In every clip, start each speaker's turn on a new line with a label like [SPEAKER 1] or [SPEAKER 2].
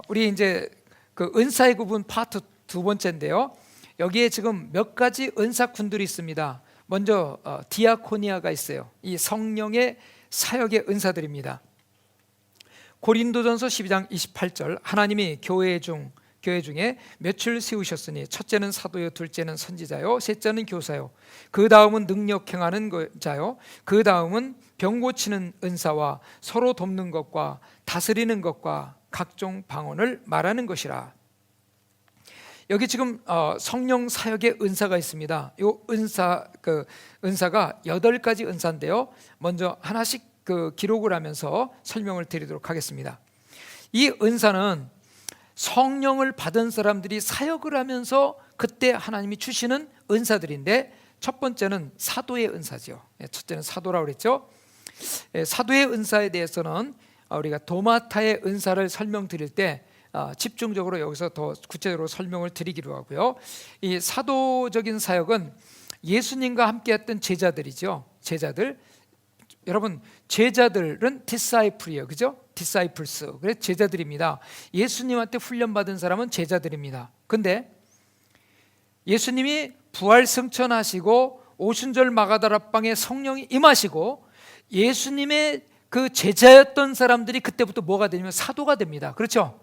[SPEAKER 1] 우리 이제 그 은사의 구분 파트 두 번째인데요. 여기에 지금 몇 가지 은사군들이 있습니다. 먼저 디아코니아가 있어요. 이 성령의 사역의 은사들입니다. 고린도전서 12장 28절 하나님이 교회 중에 몇을 세우셨으니 첫째는 사도요, 둘째는 선지자요, 셋째는 교사요, 그 다음은 능력 행하는 자요, 그 다음은 병 고치는 은사와 서로 돕는 것과 다스리는 것과 각종 방언을 말하는 것이라. 여기 지금 성령 사역의 은사가 있습니다. 이 은사가 8가지 은사인데요. 먼저 하나씩 기록을 하면서 설명을 드리도록 하겠습니다. 이 은사는 성령을 받은 사람들이 사역을 하면서 그때 하나님이 주시는 은사들인데, 첫 번째는 사도의 은사죠. 첫째는 사도라고 그랬죠. 사도의 은사에 대해서는 우리가 도마타의 은사를 설명드릴 때 집중적으로 여기서 더 구체적으로 설명을 드리기로 하고요. 이 사도적인 사역은 예수님과 함께했던 제자들이죠. 제자들. 여러분, 제자들은 디사이플이에요, 그죠? 디사이플스. 그래서 제자들입니다. 예수님한테 훈련받은 사람은 제자들입니다. 근데 예수님이 부활 승천하시고 오순절 마가다락방에 성령이 임하시고 예수님의 그 제자였던 사람들이 그때부터 뭐가 되냐면 사도가 됩니다. 그렇죠?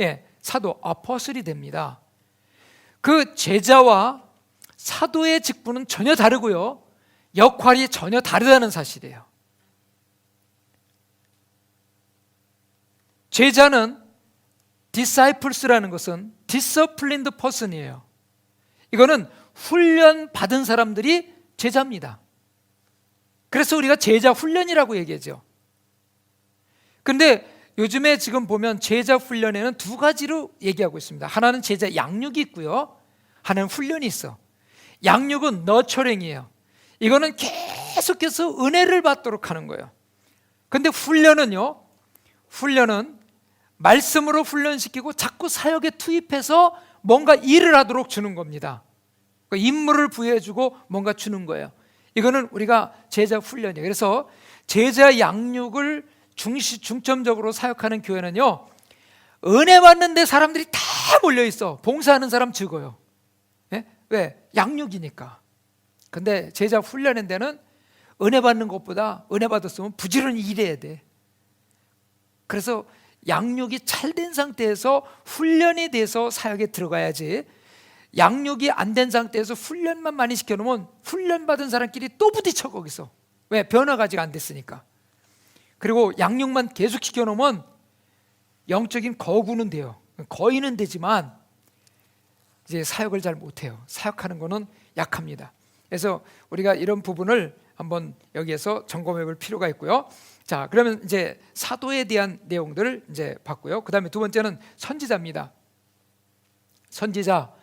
[SPEAKER 1] 예, 사도, 아포슬이 됩니다. 그 제자와 사도의 직분은 전혀 다르고요, 역할이 전혀 다르다는 사실이에요. 제자는 disciples라는 것은 disciplined person이에요. 이거는 훈련 받은 사람들이 제자입니다. 그래서 우리가 제자 훈련이라고 얘기하죠. 근데 요즘에 지금 보면 제자 훈련에는 두 가지로 얘기하고 있습니다. 하나는 제자 양육이 있고요, 하나는 훈련이 있어. 양육은 너처링이에요. 이거는 계속해서 은혜를 받도록 하는 거예요. 근데 훈련은요, 훈련은 말씀으로 훈련시키고 자꾸 사역에 투입해서 뭔가 일을 하도록 주는 겁니다. 임무를 부여해주고 뭔가 주는 거예요. 이거는 우리가 제자 훈련이에요. 그래서 제자 양육을 중점적으로 사역하는 교회는요, 은혜 받는데 사람들이 다 몰려있어. 봉사하는 사람 적어요. 예? 왜? 양육이니까. 근데 제자 훈련하는 데는 은혜 받는 것보다 은혜 받았으면 부지런히 일해야 돼. 그래서 양육이 잘 된 상태에서 훈련이 돼서 사역에 들어가야지, 양육이 안 된 상태에서 훈련만 많이 시켜놓으면 훈련 받은 사람끼리 또 부딪혀 거기서. 왜? 변화가 아직 안 됐으니까. 그리고 양육만 계속 시켜놓으면 영적인 거구는 돼요. 거의는 되지만 이제 사역을 잘 못해요. 사역하는 거는 약합니다. 그래서 우리가 이런 부분을 한번 여기에서 점검해 볼 필요가 있고요. 자, 그러면 이제 사도에 대한 내용들을 이제 봤고요. 그 다음에 두 번째는 선지자입니다. 선지자.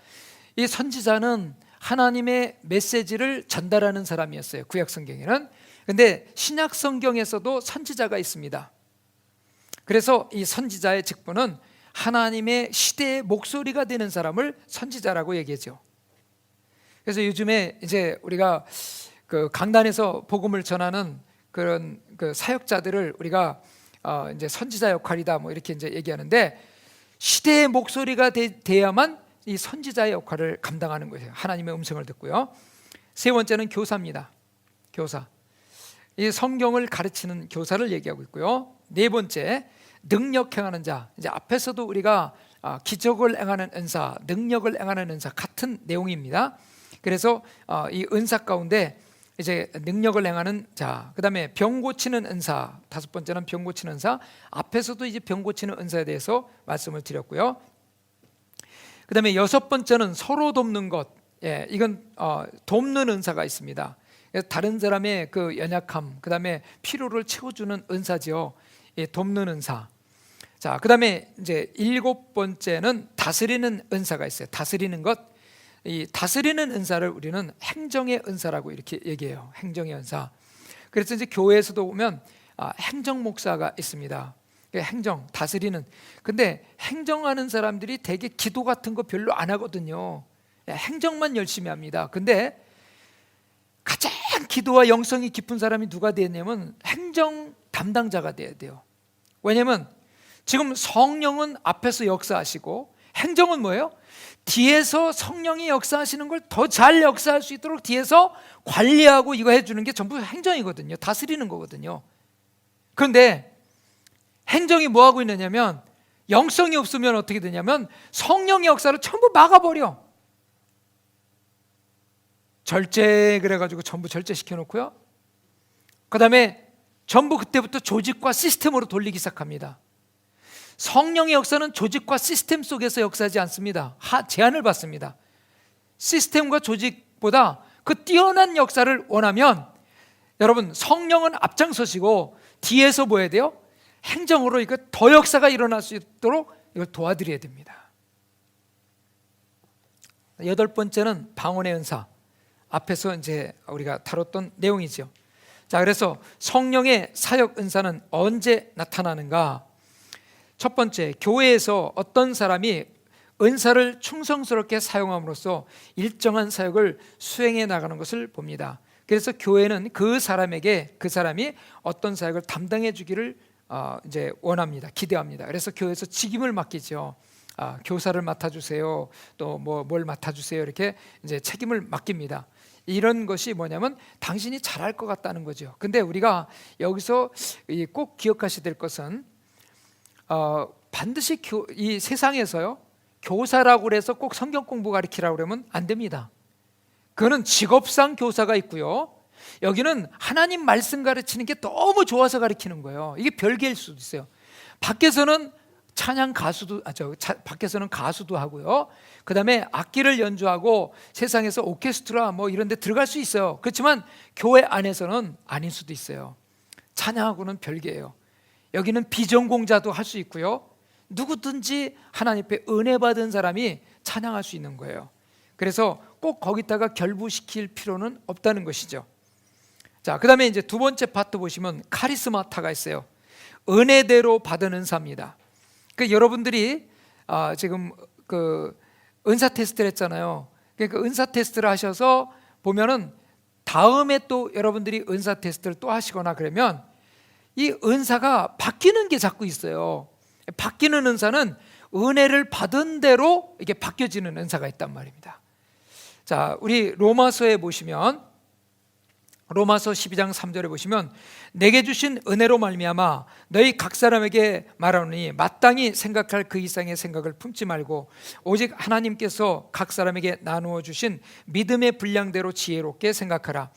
[SPEAKER 1] 이 선지자는 하나님의 메시지를 전달하는 사람이었어요, 구약 성경에는. 근데 신약 성경에서도 선지자가 있습니다. 그래서 이 선지자의 직분은 하나님의 시대의 목소리가 되는 사람을 선지자라고 얘기하죠. 그래서 요즘에 이제 우리가 그 강단에서 복음을 전하는 그런 그 사역자들을 우리가 이제 선지자 역할이다 뭐 이렇게 이제 얘기하는데, 시대의 목소리가 돼야만 이 선지자의 역할을 감당하는 거예요. 하나님의 음성을 듣고요. 세 번째는 교사입니다. 교사. 이 성경을 가르치는 교사를 얘기하고 있고요. 네 번째, 능력 행하는 자. 이제 앞에서도 우리가 기적을 행하는 은사, 능력을 행하는 은사 같은 내용입니다. 그래서 이 은사 가운데 이제 능력을 행하는 자, 그 다음에 병 고치는 은사, 다섯 번째는 병 고치는 은사. 앞에서도 이제 병 고치는 은사에 대해서 말씀을 드렸고요. 그 다음에 여섯 번째는 서로 돕는 것. 예, 이건 돕는 은사가 있습니다. 다른 사람의 그 연약함, 그 다음에 필요를 채워주는 은사지요. 예, 돕는 은사. 자, 그 다음에 이제 일곱 번째는 다스리는 은사가 있어요. 다스리는 것. 이 다스리는 은사를 우리는 행정의 은사라고 이렇게 얘기해요. 행정의 은사. 그래서 이제 교회에서도 보면 행정 목사가 있습니다. 행정, 다스리는. 근데 행정하는 사람들이 되게 기도 같은 거 별로 안 하거든요. 행정만 열심히 합니다. 근데 가장 기도와 영성이 깊은 사람이 누가 되냐면 행정 담당자가 돼야 돼요. 왜냐하면 지금 성령은 앞에서 역사하시고 행정은 뭐예요? 뒤에서 성령이 역사하시는 걸 더 잘 역사할 수 있도록 뒤에서 관리하고 이거 해주는 게 전부 행정이거든요. 다스리는 거거든요. 그런데 행정이 뭐 하고 있느냐면 영성이 없으면 어떻게 되냐면 성령의 역사를 전부 막아버려. 절제 그래가지고 전부 절제시켜 놓고요. 그 다음에 전부 그때부터 조직과 시스템으로 돌리기 시작합니다. 성령의 역사는 조직과 시스템 속에서 역사하지 않습니다. 제한을 받습니다. 시스템과 조직보다 그 뛰어난 역사를 원하면 여러분 성령은 앞장서시고 뒤에서 뭐 해야 돼요? 행정으로 이거 더 역사가 일어날 수 있도록 이걸 도와드려야 됩니다. 8번째는 방언의 은사. 앞에서 이제 우리가 다뤘던 내용이죠. 자, 그래서 성령의 사역 은사는 언제 나타나는가? 첫 번째, 교회에서 어떤 사람이 은사를 충성스럽게 사용함으로써 일정한 사역을 수행해 나가는 것을 봅니다. 그래서 교회는 그 사람이 어떤 사역을 담당해 주기를 이제 원합니다. 기대합니다. 그래서 교회에서 직임을 맡기죠. 교사를 맡아주세요. 또 뭘 맡아주세요. 이렇게 이제 책임을 맡깁니다. 이런 것이 뭐냐면 당신이 잘할 것 같다는 거죠. 근데 우리가 여기서 꼭 기억하셔야 될 것은 반드시 이 세상에서요 교사라고 해서 꼭 성경 공부 가르치라고 그러면 안 됩니다. 그거는 직업상 교사가 있고요. 여기는 하나님 말씀 가르치는 게 너무 좋아서 가르치는 거예요. 이게 별개일 수도 있어요. 밖에서는 찬양 가수도 밖에서는 가수도 하고요. 그 다음에 악기를 연주하고 세상에서 오케스트라 뭐 이런 데 들어갈 수 있어요. 그렇지만 교회 안에서는 아닐 수도 있어요. 찬양하고는 별개예요. 여기는 비전공자도 할 수 있고요. 누구든지 하나님 앞에 은혜 받은 사람이 찬양할 수 있는 거예요. 그래서 꼭 거기다가 결부시킬 필요는 없다는 것이죠. 자, 그 다음에 이제 두 번째 파트 보시면 카리스마타가 있어요. 은혜대로 받은 은사입니다. 여러분들이 지금 그 은사 테스트를 했잖아요. 그러니까 은사 테스트를 하셔서 보면은 다음에 또 여러분들이 은사 테스트를 또 하시거나 그러면 이 은사가 바뀌는 게 자꾸 있어요. 바뀌는 은사는 은혜를 받은 대로 이게 바뀌어지는 은사가 있단 말입니다. 자, 우리 로마서에 보시면 로마서 12장 3절에 보시면 내게 주신 은혜로 말미암아 너희 각 사람에게 말하노니 마땅히 생각할 그 이상의 생각을 품지 말고 오직 하나님께서 각 사람에게 나누어 주신 믿음의 분량대로 지혜롭게 생각하라.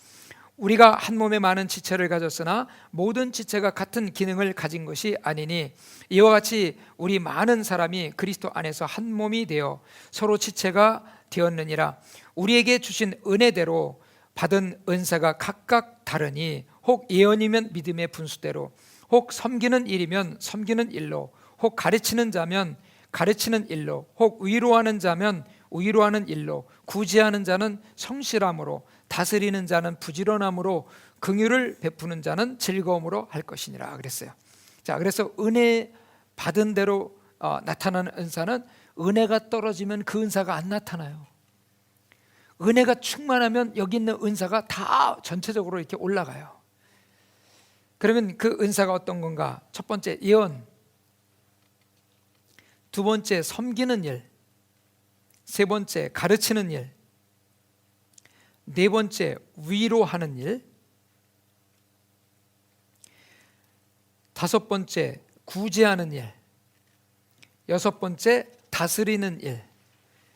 [SPEAKER 1] 우리가 한 몸에 많은 지체를 가졌으나 모든 지체가 같은 기능을 가진 것이 아니니 이와 같이 우리 많은 사람이 그리스도 안에서 한 몸이 되어 서로 지체가 되었느니라. 우리에게 주신 은혜대로 받은 은사가 각각 다르니 혹 예언이면 믿음의 분수대로, 혹 섬기는 일이면 섬기는 일로, 혹 가르치는 자면 가르치는 일로, 혹 위로하는 자면 위로하는 일로, 구제하는 자는 성실함으로, 다스리는 자는 부지런함으로, 긍휼을 베푸는 자는 즐거움으로 할 것이니라 그랬어요. 자, 그래서 은혜 받은 대로 나타나는 은사는 은혜가 떨어지면 그 은사가 안 나타나요. 은혜가 충만하면 여기 있는 은사가 다 전체적으로 이렇게 올라가요. 그러면 그 은사가 어떤 건가? 첫 번째 예언, 두 번째 섬기는 일, 세 번째 가르치는 일, 네 번째 위로하는 일, 다섯 번째 구제하는 일, 여섯 번째 다스리는 일.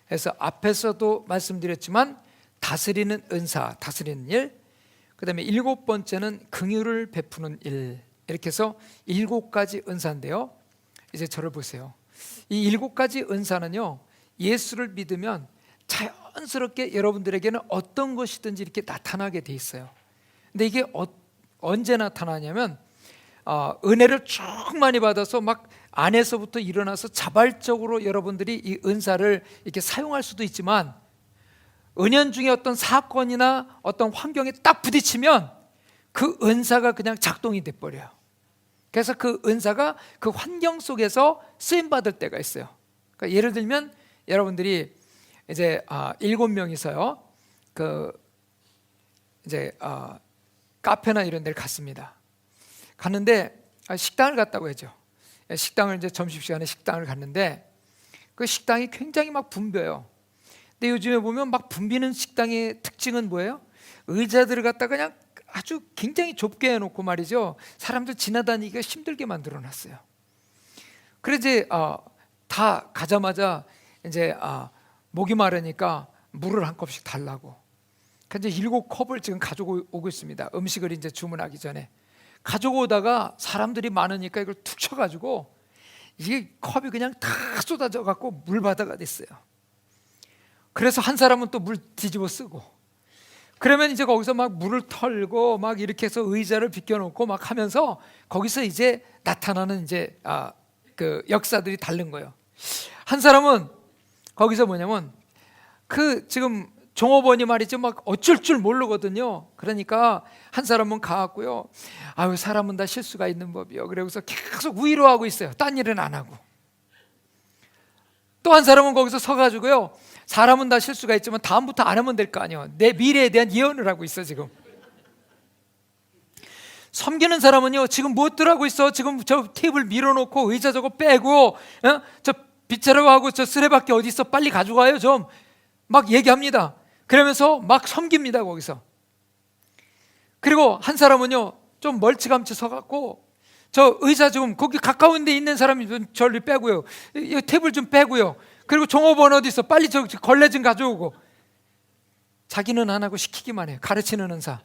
[SPEAKER 1] 그래서 앞에서도 말씀드렸지만 다스리는 은사, 다스리는 일, 그 다음에 일곱 번째는 긍휼을 베푸는 일. 이렇게 해서 7가지 은사인데요. 이제 저를 보세요. 이 7가지 은사는요, 예수를 믿으면 자연스럽게 여러분들에게는 어떤 것이든지 이렇게 나타나게 돼 있어요. 근데 이게 언제 나타나냐면 은혜를 쭉 많이 받아서 막 안에서부터 일어나서 자발적으로 여러분들이 이 은사를 이렇게 사용할 수도 있지만 은연중에 어떤 사건이나 어떤 환경에 딱 부딪히면 그 은사가 그냥 작동이 돼버려요. 그래서 그 은사가 그 환경 속에서 쓰임받을 때가 있어요. 그러니까 예를 들면 여러분들이 이제 7명이서요 이제 카페나 이런 데를 갔습니다. 갔는데 식당을 갔다고 하죠. 식당을 이제 점심시간에 식당을 갔는데 그 식당이 굉장히 막 붐벼요. 근데 요즘에 보면 막 붐비는 식당의 특징은 뭐예요? 의자들을 갖다 그냥 아주 굉장히 좁게 해놓고 말이죠. 사람들 지나다니기가 힘들게 만들어놨어요. 그래서 이제 다 가자마자 이제 목이 마르니까 물을 한 컵씩 달라고. 그래서 이제 7컵을 지금 가지고 오고 있습니다. 음식을 이제 주문하기 전에 가지고 오다가 사람들이 많으니까 이걸 툭 쳐가지고 이게 컵이 그냥 다 쏟아져 갖고 물바다가 됐어요. 그래서 한 사람은 또 물 뒤집어 쓰고, 그러면 이제 거기서 막 물을 털고 막 이렇게 해서 의자를 비껴놓고 막 하면서 거기서 이제 나타나는 이제 그 역사들이 다른 거예요. 한 사람은 거기서 뭐냐면 그 지금 종업원이 말이죠 막 어쩔 줄 모르거든요. 그러니까 한 사람은 가갖고요, 아유 사람은 다 실수가 있는 법이요. 그래서 계속 위로하고 있어요. 딴 일은 안 하고. 또 한 사람은 거기서 서가지고요, 사람은 다 실수가 있지만 다음부터 안 하면 될 거 아니에요. 내 미래에 대한 예언을 하고 있어. 지금 섬기는 사람은요, 지금 무엇들 하고 있어? 지금 저 테이블 밀어놓고 의자 저거 빼고, 저 빗자루하고 하고 저 쓰레받기 어디 있어? 빨리 가져가요 좀. 막 얘기합니다. 그러면서 막 섬깁니다 거기서. 그리고 한 사람은요 좀 멀찌감치 서갖고 저 의자 좀 거기 가까운 데 있는 사람이 좀 저리 빼고요, 이 테이블 좀 빼고요, 그리고 종업원 어디 있어? 빨리 저 걸레 좀 가져오고. 자기는 안 하고 시키기만 해요. 가르치는 은사.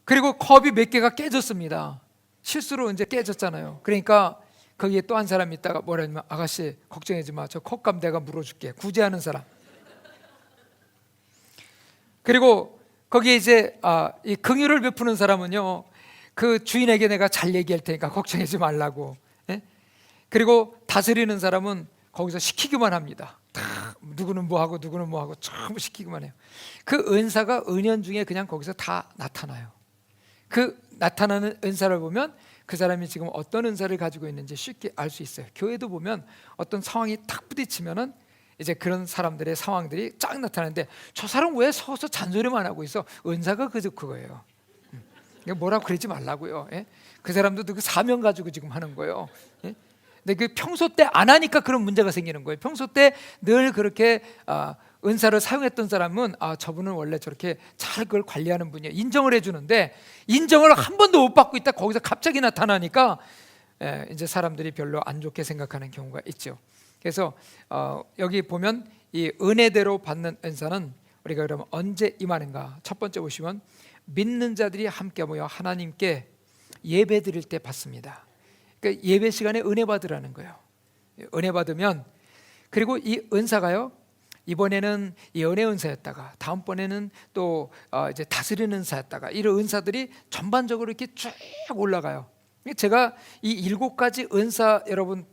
[SPEAKER 1] 그리고 컵이 몇 개가 깨졌습니다. 실수로 이제 깨졌잖아요. 그러니까 거기에 또 한 사람이 있다가 뭐라 하냐면, 아가씨 걱정하지 마, 저 컵값 내가 물어줄게. 구제하는 사람. 그리고 거기에 이제 이 긍휼을 베푸는 사람은요, 그 주인에게 내가 잘 얘기할 테니까 걱정하지 말라고. 예? 그리고 다스리는 사람은 거기서 시키기만 합니다. 다 누구는 뭐하고 누구는 뭐하고 전부 시키기만 해요. 그 은사가 은연 중에 그냥 거기서 다 나타나요. 그 나타나는 은사를 보면 그 사람이 지금 어떤 은사를 가지고 있는지 쉽게 알 수 있어요. 교회도 보면 어떤 상황이 탁 부딪히면은 이제 그런 사람들의 상황들이 쫙 나타나는데, 저 사람 왜 서서 잔소리만 하고 있어? 은사가 그거예요. 뭐라고 그러지 말라고요. 예? 그 사람도 그 사명 가지고 지금 하는 거예요. 예? 근데 그 평소 때 안 하니까 그런 문제가 생기는 거예요. 평소 때 늘 그렇게 은사를 사용했던 사람은 저분은 원래 저렇게 잘 그걸 관리하는 분이에요. 인정을 해주는데 인정을 한 번도 못 받고 있다 거기서 갑자기 나타나니까 이제 사람들이 별로 안 좋게 생각하는 경우가 있죠. 그래서 여기 보면 이 은혜대로 받는 은사는 우리가 그러면 언제 임하는가? 첫 번째 보시면 믿는 자들이 함께 모여 하나님께 예배 드릴 때 받습니다. 그러니까 예배 시간에 은혜 받으라는 거예요. 은혜 받으면, 그리고 이 은사가요, 이번에는 이 은혜 은사였다가 다음번에는 또 이제 다스리는 은사였다가, 이런 은사들이 전반적으로 이렇게 쭉 올라가요. 제가 이 7가지 은사 여러분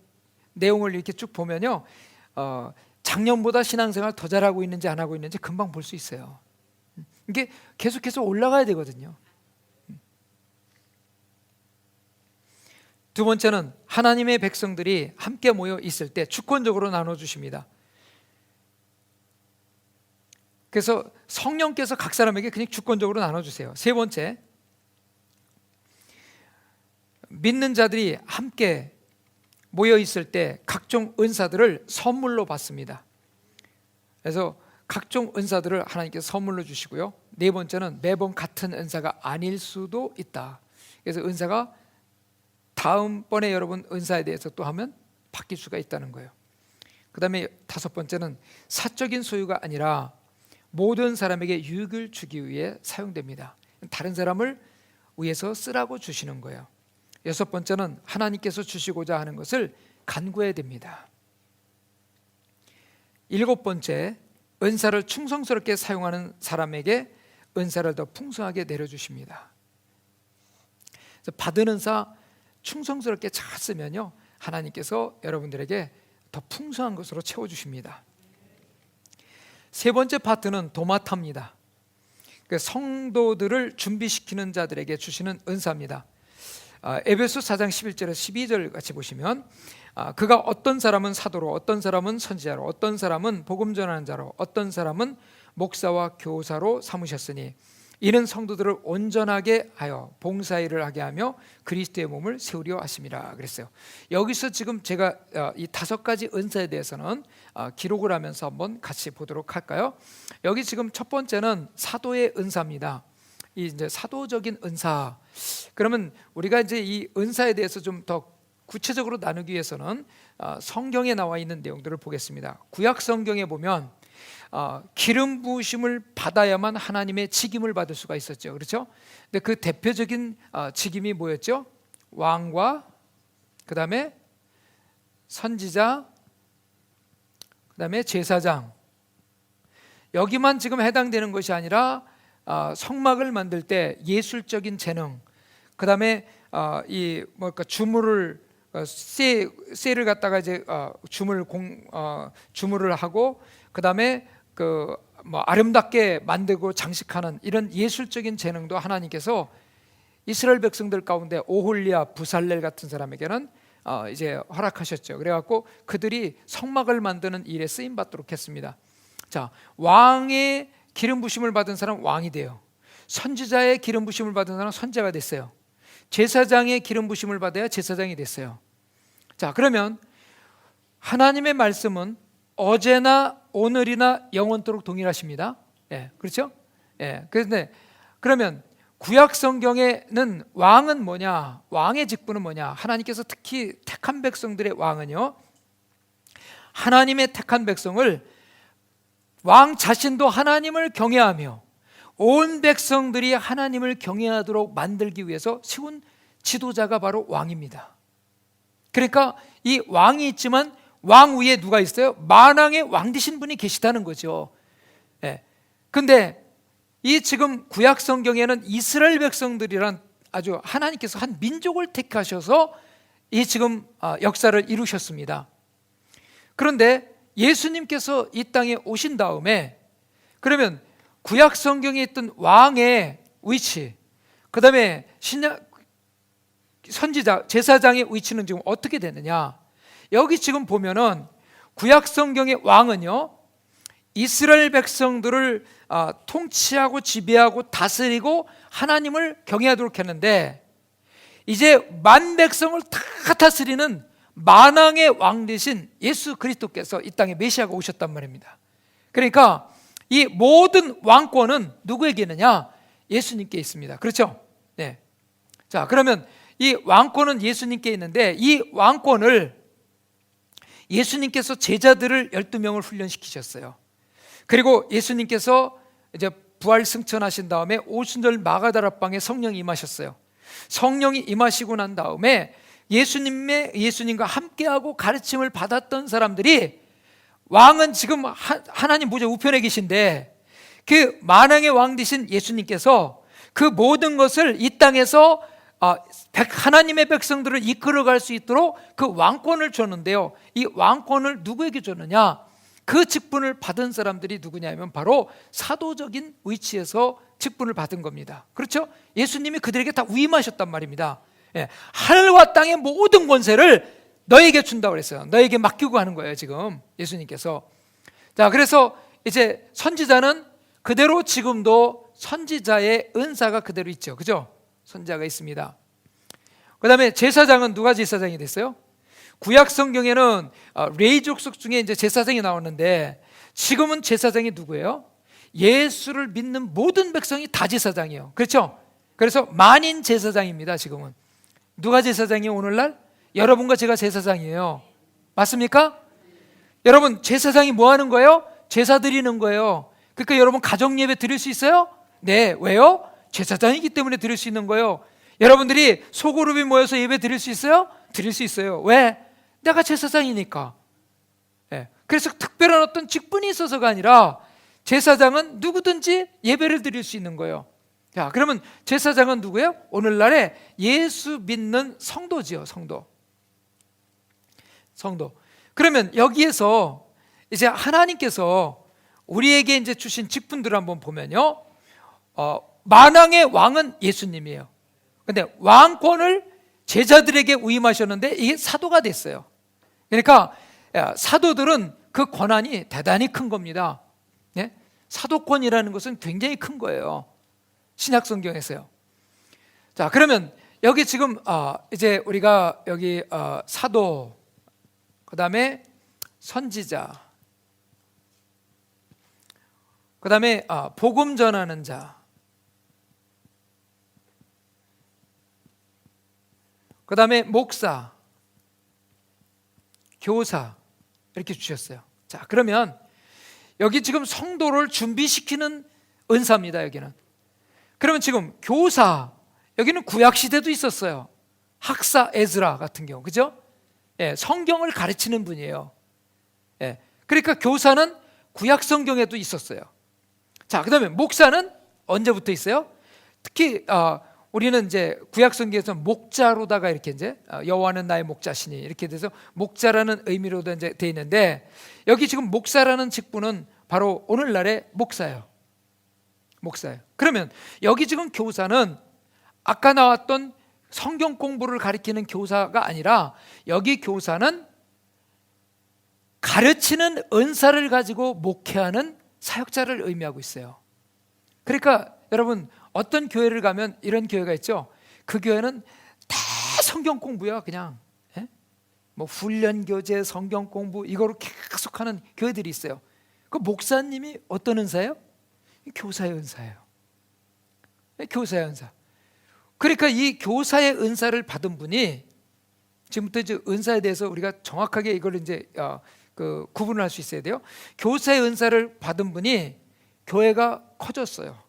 [SPEAKER 1] 내용을 이렇게 쭉 보면요, 작년보다 신앙생활 더 잘하고 있는지 안 하고 있는지 금방 볼 수 있어요. 이게 계속해서 올라가야 되거든요. 두 번째는 하나님의 백성들이 함께 모여 있을 때 주권적으로 나눠주십니다. 그래서 성령께서 각 사람에게 그냥 주권적으로 나눠주세요. 세 번째, 믿는 자들이 함께 모여 있을 때 각종 은사들을 선물로 받습니다. 그래서 각종 은사들을 하나님께서 선물로 주시고요. 네 번째는 매번 같은 은사가 아닐 수도 있다. 그래서 은사가 다음번에 여러분 은사에 대해서 또 하면 바뀔 수가 있다는 거예요. 그 다음에 다섯 번째는 사적인 소유가 아니라 모든 사람에게 유익을 주기 위해 사용됩니다. 다른 사람을 위해서 쓰라고 주시는 거예요. 여섯 번째는 하나님께서 주시고자 하는 것을 간구해야 됩니다. 일곱 번째, 은사를 충성스럽게 사용하는 사람에게 은사를 더 풍성하게 내려주십니다. 그래서 받은 은사 충성스럽게 잘 쓰면요, 하나님께서 여러분들에게 더 풍성한 것으로 채워주십니다. 세 번째 파트는 도마타입니다. 성도들을 준비시키는 자들에게 주시는 은사입니다. 에베소 4장 11절에서 12절 같이 보시면, 그가 어떤 사람은 사도로, 어떤 사람은 선지자로, 어떤 사람은 복음 전하는 자로, 어떤 사람은 목사와 교사로 삼으셨으니 이는 성도들을 온전하게 하여 봉사일을 하게 하며 그리스도의 몸을 세우려 하심이라 그랬어요. 여기서 지금 제가 이 5가지 은사에 대해서는 기록을 하면서 한번 같이 보도록 할까요? 여기 지금 첫 번째는 사도의 은사입니다. 이 이제 사도적인 은사. 그러면 우리가 이제 이 은사에 대해서 좀 더 구체적으로 나누기 위해서는 성경에 나와 있는 내용들을 보겠습니다. 구약 성경에 보면 기름 부으심을 받아야만 하나님의 직임을 받을 수가 있었죠. 그렇죠? 근데 그 대표적인 직임이 뭐였죠? 왕과 그다음에 선지자, 그다음에 제사장. 여기만 지금 해당되는 것이 아니라 성막을 만들 때 예술적인 재능, 그다음에 이 뭐랄까 주물을 쇠를 갖다가 이제 주물을 하고, 그다음에 그 뭐 아름답게 만들고 장식하는 이런 예술적인 재능도 하나님께서 이스라엘 백성들 가운데 오홀리아, 부살렐 같은 사람에게는 이제 허락하셨죠. 그래갖고 그들이 성막을 만드는 일에 쓰임 받도록 했습니다. 자, 왕의 기름 부심을 받은 사람 왕이 돼요. 선지자의 기름 부심을 받은 사람 선지자가 됐어요. 제사장의 기름 부심을 받아야 제사장이 됐어요. 자, 그러면 하나님의 말씀은 어제나 오늘이나 영원토록 동일하십니다. 예, 그렇죠? 예, 그런데 그러면 구약 성경에는 왕은 뭐냐? 왕의 직분은 뭐냐? 하나님께서 특히 택한 백성들의 왕은요, 하나님의 택한 백성을 왕 자신도 하나님을 경외하며 온 백성들이 하나님을 경외하도록 만들기 위해서 세운 지도자가 바로 왕입니다. 그러니까 이 왕이 있지만 왕 위에 누가 있어요? 만왕의 왕 되신 분이 계시다는 거죠. 예. 근데 이 지금 구약 성경에는 이스라엘 백성들이란 아주 하나님께서 한 민족을 택하셔서 이 지금 역사를 이루셨습니다. 그런데 예수님께서 이 땅에 오신 다음에 그러면 구약 성경에 있던 왕의 위치, 그 다음에 선지자, 제사장의 위치는 지금 어떻게 되느냐? 여기 지금 보면은 구약 성경의 왕은요, 이스라엘 백성들을 통치하고 지배하고 다스리고 하나님을 경외하도록 했는데, 이제 만 백성을 다 다스리는 만왕의 왕 되신 예수 그리스도께서 이 땅에 메시아가 오셨단 말입니다. 그러니까 이 모든 왕권은 누구에게 있느냐? 예수님께 있습니다. 그렇죠? 네. 자, 그러면 이 왕권은 예수님께 있는데, 이 왕권을 예수님께서 제자들을 12명을 훈련시키셨어요. 그리고 예수님께서 이제 부활 승천하신 다음에 오순절 마가다락방에 성령이 임하셨어요. 성령이 임하시고 난 다음에 예수님과 함께하고 가르침을 받았던 사람들이, 왕은 지금 하나님 보좌 우편에 계신데 그 만왕의 왕 되신 예수님께서 그 모든 것을 이 땅에서 하나님의 백성들을 이끌어갈 수 있도록 그 왕권을 줬는데요, 이 왕권을 누구에게 줬느냐? 그 직분을 받은 사람들이 누구냐면 바로 사도적인 위치에서 직분을 받은 겁니다. 그렇죠? 예수님이 그들에게 다 위임하셨단 말입니다. 예, 하늘과 땅의 모든 권세를 너에게 준다고 그랬어요. 너에게 맡기고 하는 거예요, 지금 예수님께서. 자, 그래서 이제 선지자는 그대로 지금도 선지자의 은사가 그대로 있죠. 그죠? 선지자가 있습니다. 그 다음에 제사장은 누가 제사장이 됐어요? 구약 성경에는 레위 족속 중에 이제 제사장이 나오는데, 지금은 제사장이 누구예요? 예수를 믿는 모든 백성이 다 제사장이에요. 그렇죠? 그래서 만인 제사장입니다. 지금은 누가 제사장이에요? 오늘날 여러분과 제가 제사장이에요. 맞습니까? 여러분, 제사장이 뭐 하는 거예요? 제사 드리는 거예요. 그러니까 여러분 가정 예배 드릴 수 있어요? 네. 왜요? 제사장이기 때문에 드릴 수 있는 거예요. 여러분들이 소그룹이 모여서 예배 드릴 수 있어요? 드릴 수 있어요. 왜? 내가 제사장이니까. 네. 그래서 특별한 어떤 직분이 있어서가 아니라 제사장은 누구든지 예배를 드릴 수 있는 거예요. 자, 그러면 제사장은 누구예요? 오늘날에 예수 믿는 성도지요. 성도. 그러면 여기에서 이제 하나님께서 우리에게 이제 주신 직분들을 한번 보면요, 만왕의 왕은 예수님이에요. 근데 왕권을 제자들에게 위임하셨는데 이게 사도가 됐어요. 그러니까 사도들은 그 권한이 대단히 큰 겁니다. 네? 사도권이라는 것은 굉장히 큰 거예요. 신약 성경에서요. 자, 그러면 여기 지금 이제 우리가 여기 사도, 그다음에 선지자, 그다음에 복음 전하는 자, 그다음에 목사, 교사 이렇게 주셨어요. 자, 그러면 여기 지금 성도를 준비시키는 은사입니다. 여기는. 그러면 지금 교사, 여기는 구약 시대도 있었어요. 학사 에즈라 같은 경우, 그죠? 예, 성경을 가르치는 분이에요. 예, 그러니까 교사는 구약 성경에도 있었어요. 자, 그다음에 목사는 언제부터 있어요? 특히 우리는 이제 구약 성경에서 목자로다가 이렇게 이제 여호와는 나의 목자시니 이렇게 돼서 목자라는 의미로도 이제 돼 있는데, 여기 지금 목사라는 직분은 바로 오늘날의 목사예요. 목사예요. 그러면 여기 지금 교사는 아까 나왔던 성경 공부를 가리키는 교사가 아니라, 여기 교사는 가르치는 은사를 가지고 목회하는 사역자를 의미하고 있어요. 그러니까 여러분, 어떤 교회를 가면 이런 교회가 있죠. 그 교회는 다 성경 공부야. 그냥 뭐 훈련 교재, 성경 공부 이거로 계속하는 교회들이 있어요. 그 목사님이 어떤 은사예요? 교사의 은사예요. 교사의 은사. 그러니까 이 교사의 은사를 받은 분이, 지금부터 이제 은사에 대해서 우리가 정확하게 이걸 이제 구분을 할 수 있어야 돼요. 교사의 은사를 받은 분이 교회가 커졌어요.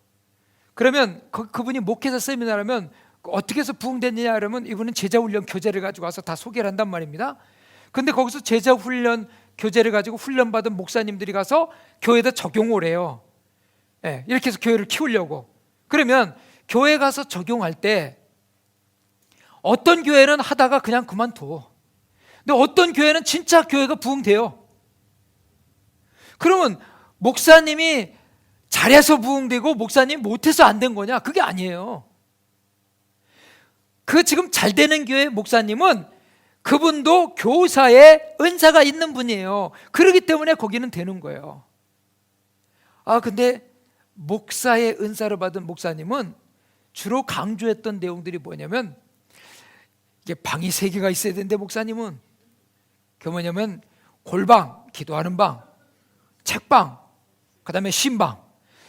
[SPEAKER 1] 그러면 그분이 목회자 세미나를 하면 어떻게 해서 부흥됐느냐 그러면, 이분은 제자훈련 교재를 가지고 와서 다 소개를 한단 말입니다. 근데 거기서 제자훈련 교재를 가지고 훈련받은 목사님들이 가서 교회에다 적용을 해요. 예, 이렇게 해서 교회를 키우려고. 그러면 교회 가서 적용할 때 어떤 교회는 하다가 그냥 그만둬. 근데 어떤 교회는 진짜 교회가 부흥돼요. 그러면 목사님이 잘해서 부흥되고 목사님이 못해서 안 된 거냐? 그게 아니에요. 그 지금 잘 되는 교회 목사님은 그분도 교사의 은사가 있는 분이에요. 그렇기 때문에 거기는 되는 거예요. 근데 목사의 은사를 받은 목사님은 주로 강조했던 내용들이 뭐냐면, 이게 방이 3개가 있어야 되는데 목사님은 그 뭐냐면 골방, 기도하는 방, 책방, 그 다음에 신방,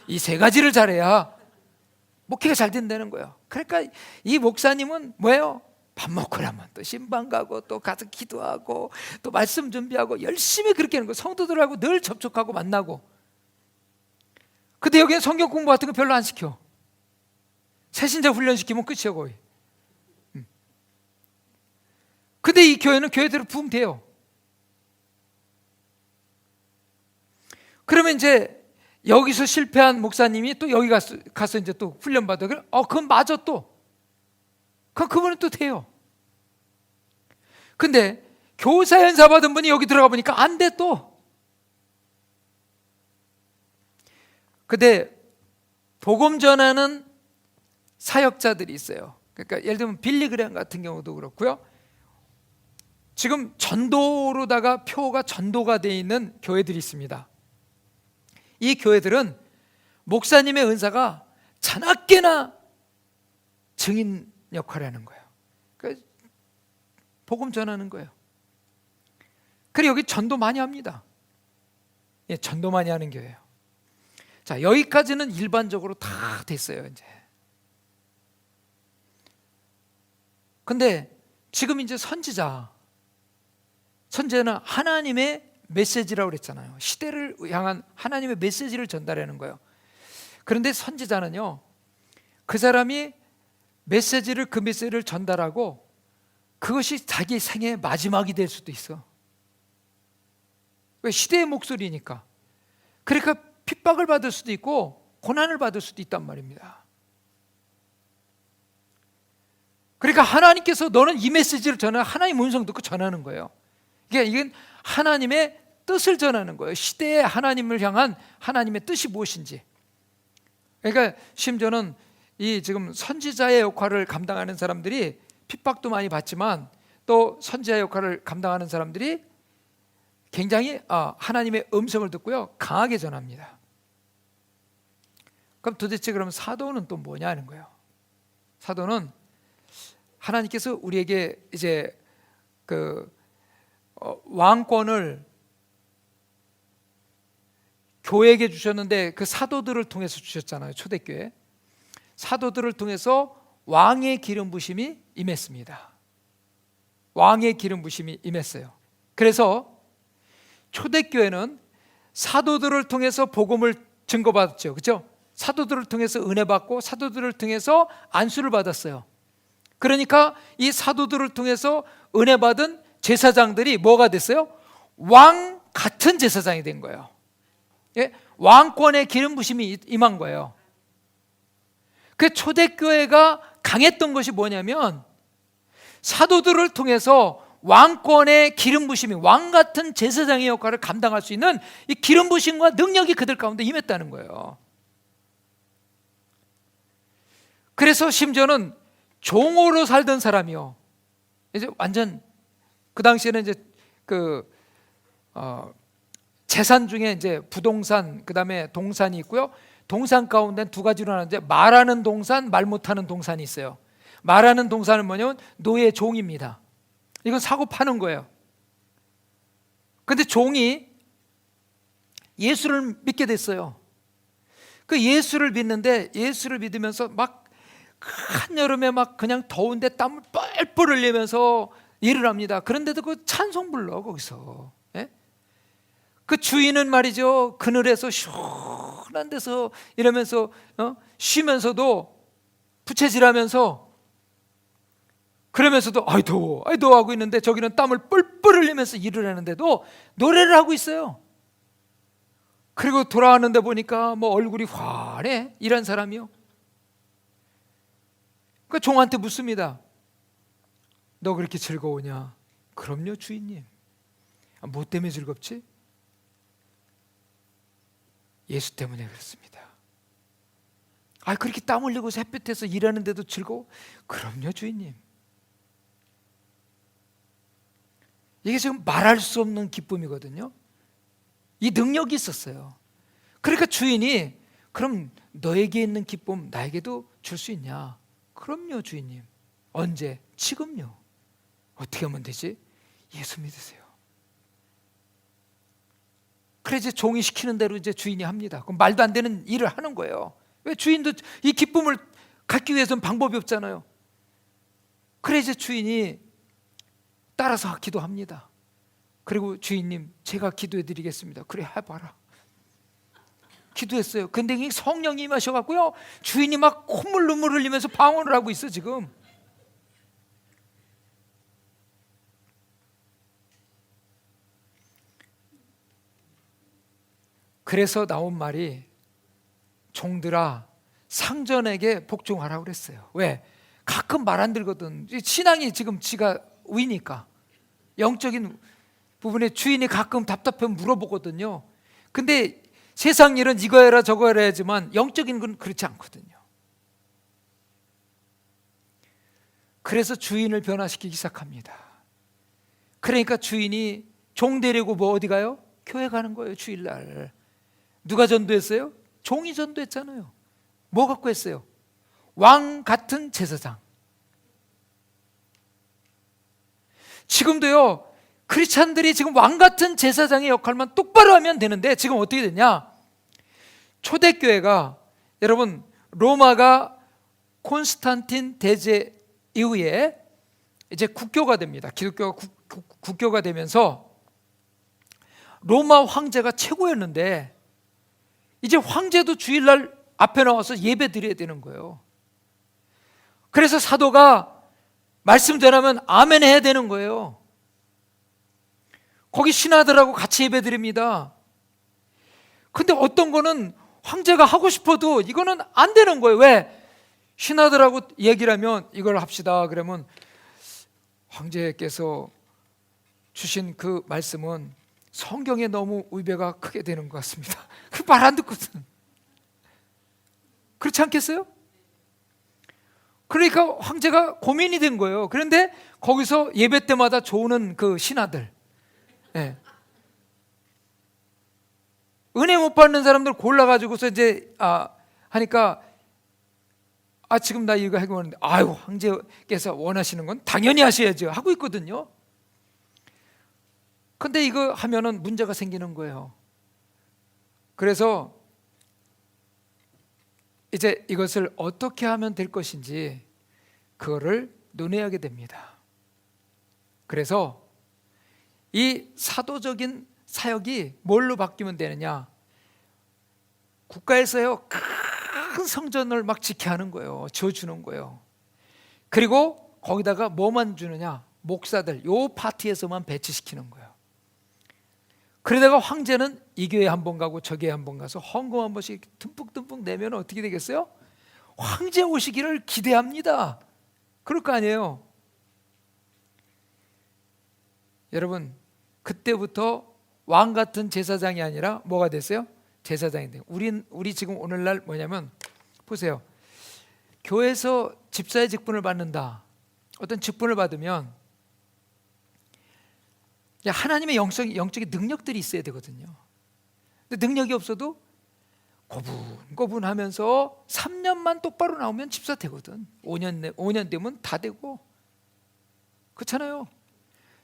[SPEAKER 1] 이 3가지를 잘해야 목회가 잘 된다는 거예요. 그러니까 이 목사님은 뭐예요? 밥 먹고 나면 또 신방 가고 또 가서 기도하고 또 말씀 준비하고 열심히 그렇게 하는 거예요. 성도들하고 늘 접촉하고 만나고. 근데 여기는 성경 공부 같은 거 별로 안 시켜. 새신자 훈련시키면 끝이에요 거의. 근데 이 교회는 교회대로 부흥돼요. 그러면 이제 여기서 실패한 목사님이 또 여기 가서 이제 또 훈련받아. 그건 맞아 또. 그분은 또 돼요. 근데 교사 연사 받은 분이 여기 들어가 보니까 안 돼 또. 근데 복음 전하는 사역자들이 있어요. 그러니까 예를 들면 빌리그레함 같은 경우도 그렇고요. 지금 전도로다가 표가 전도가 되어 있는 교회들이 있습니다. 이 교회들은 목사님의 은사가 자나깨나 증인 역할을 하는 거예요. 그러니까 복음 전하는 거예요. 그리고 여기 전도 많이 합니다. 예, 전도 많이 하는 교회예요. 자, 여기까지는 일반적으로 다 됐어요, 이제. 근데 지금 이제 선지자는 하나님의 메시지라고 그랬잖아요. 시대를 향한 하나님의 메시지를 전달하는 거예요. 그런데 선지자는요, 그 사람이 그 메시지를 전달하고 그것이 자기 생의 마지막이 될 수도 있어. 왜? 시대의 목소리니까. 그러니까 핍박을 받을 수도 있고 고난을 받을 수도 있단 말입니다. 그러니까 하나님께서 너는 이 메시지를 전하, 하나님 음성 듣고 전하는 거예요. 이건 하나님의 뜻을 전하는 거예요. 시대의 하나님을 향한 하나님의 뜻이 무엇인지. 그러니까 심지어는 이 지금 선지자의 역할을 감당하는 사람들이 핍박도 많이 받지만, 또 선지자의 역할을 감당하는 사람들이 굉장히 하나님의 음성을 듣고요, 강하게 전합니다. 그럼 도대체 그럼 사도는 또 뭐냐는 거예요. 사도는 하나님께서 우리에게 이제 그 왕권을 교회에게 주셨는데 그 사도들을 통해서 주셨잖아요. 초대교회 사도들을 통해서 왕의 기름 부심이 임했습니다. 왕의 기름 부심이 임했어요. 그래서 초대교회는 사도들을 통해서 복음을 증거받았죠. 그렇죠? 사도들을 통해서 은혜 받고 사도들을 통해서 안수를 받았어요. 그러니까 이 사도들을 통해서 은혜 받은 제사장들이 뭐가 됐어요? 왕 같은 제사장이 된 거예요. 예? 왕권의 기름 부심이 임한 거예요. 그 초대교회가 강했던 것이 뭐냐면 사도들을 통해서 왕권의 기름 부심이 왕 같은 제사장의 역할을 감당할 수 있는 이 기름 부심과 능력이 그들 가운데 임했다는 거예요. 그래서 심지어는 종으로 살던 사람이요, 이제 완전 그 당시에는 이제 재산 중에 이제 부동산, 그 다음에 동산이 있고요. 동산 가운데 두 가지로 나누는데 말하는 동산, 말 못하는 동산이 있어요. 말하는 동산은 뭐냐면 노예 종입니다. 이건 사고 파는 거예요. 그런데 종이 예수를 믿게 됐어요. 그 예수를 믿는데 예수를 믿으면서 막 한여름에 막 그냥 더운데 땀을 뻘뻘 흘리면서 일을 합니다. 그런데도 그 찬송 불러 거기서. 예? 그 주인은 말이죠, 그늘에서 시원한 데서 이러면서 쉬면서도 부채질하면서 그러면서도 아이 더워 하고 있는데 저기는 땀을 뻘뻘 흘리면서 일을 하는데도 노래를 하고 있어요. 그리고 돌아왔는데 보니까 뭐 얼굴이 환해, 일한 사람이요. 그 종한테 묻습니다. 너 그렇게 즐거우냐? 그럼요 주인님. 뭐 때문에 즐겁지? 예수 때문에 그렇습니다. 그렇게 땀 흘리고 햇볕에서 일하는데도 즐거워? 그럼요 주인님. 이게 지금 말할 수 없는 기쁨이거든요. 이 능력이 있었어요. 그러니까 주인이 그럼 너에게 있는 기쁨 나에게도 줄 수 있냐? 그럼요 주인님. 언제? 지금요. 어떻게 하면 되지? 예수 믿으세요. 그래 이제 종이 시키는 대로 이제 주인이 합니다. 그럼 말도 안 되는 일을 하는 거예요. 왜? 주인도 이 기쁨을 갖기 위해서는 방법이 없잖아요. 그래 이제 주인이 따라서 기도합니다. 그리고 주인님 제가 기도해 드리겠습니다. 그래 해봐라. 기도했어요. 근데 성령이 임하셔갖고요, 주인이 막 콧물 눈물 흘리면서 방언을 하고 있어 지금. 그래서 나온 말이 종들아 상전에게 복종하라고 그랬어요. 왜? 가끔 말 안 들거든. 신앙이 지금 지가 위니까 영적인 부분에 주인이 가끔 답답하면 물어보거든요. 근데 세상 일은 이거 해라 저거 해라 하지만 영적인 건 그렇지 않거든요. 그래서 주인을 변화시키기 시작합니다. 그러니까 주인이 종 데리고 뭐 어디 가요? 교회 가는 거예요. 주일날. 누가 전도했어요? 종이 전도했잖아요. 뭐 갖고 했어요? 왕 같은 제사장. 지금도요, 크리스찬들이 지금 왕 같은 제사장의 역할만 똑바로 하면 되는데 지금 어떻게 됐냐? 초대교회가, 여러분 로마가 콘스탄틴 대제 이후에 이제 국교가 됩니다. 기독교가 국교가 되면서 로마 황제가 최고였는데 이제 황제도 주일날 앞에 나와서 예배 드려야 되는 거예요. 그래서 사도가 말씀 전하면 아멘 해야 되는 거예요. 거기 신하들하고 같이 예배 드립니다. 근데 어떤 거는 황제가 하고 싶어도 이거는 안 되는 거예요. 왜? 신하들하고 얘기를 하면 이걸 합시다 그러면 황제께서 주신 그 말씀은 성경에 너무 위배가 크게 되는 것 같습니다. 그 말 안 듣거든. 그렇지 않겠어요? 그러니까 황제가 고민이 된 거예요. 그런데 거기서 예배 때마다 좋은 그 신하들, 네. 은혜 못 받는 사람들 골라가지고서 이제 한 하니까 지금 나 이거 하고 있는데 아유 황제께서 원하시는 건 당연히 하셔야죠 하고 있거든요. 근데 이거 하면은 문제가 생기는 거예요. 그래서 이제 이것을 어떻게 하면 될 것인지 그거를 논의하게 됩니다. 그래서 이 사도적인 사역이 뭘로 바뀌면 되느냐? 국가에서요 큰 성전을 막 지켜야 하는 거예요. 지어주는 거예요. 그리고 거기다가 뭐만 주느냐? 목사들 요 파티에서만 배치시키는 거예요. 그러다가 황제는 이 교회 한 번 가고 저 교회 한 번 가서 헌금 한 번씩 듬뿍듬뿍 내면 어떻게 되겠어요? 황제 오시기를 기대합니다. 그럴 거 아니에요. 여러분 그때부터 왕 같은 제사장이 아니라 뭐가 됐어요? 제사장이 돼요. 우리 지금 오늘날 뭐냐면 보세요. 교회에서 집사의 직분을 받는다. 어떤 직분을 받으면 하나님의 영적인 능력들이 있어야 되거든요. 근데 능력이 없어도 고분고분하면서 3년만 똑바로 나오면 집사 되거든. 5년 되면 다 되고 그렇잖아요.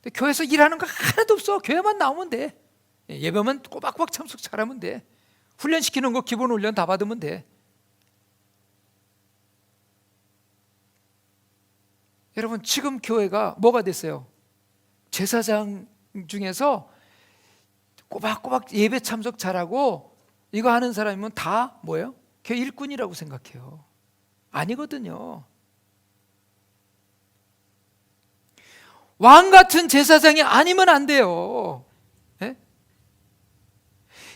[SPEAKER 1] 근데 교회에서 일하는 거 하나도 없어. 교회만 나오면 돼. 예배만 꼬박꼬박 참석 잘하면 돼. 훈련시키는 거 기본 훈련 다 받으면 돼. 여러분 지금 교회가 뭐가 됐어요? 제사장 중에서 꼬박꼬박 예배 참석 잘하고 이거 하는 사람이면 다 뭐예요? 교회 일꾼이라고 생각해요. 아니거든요. 왕 같은 제사장이 아니면 안 돼요. 예?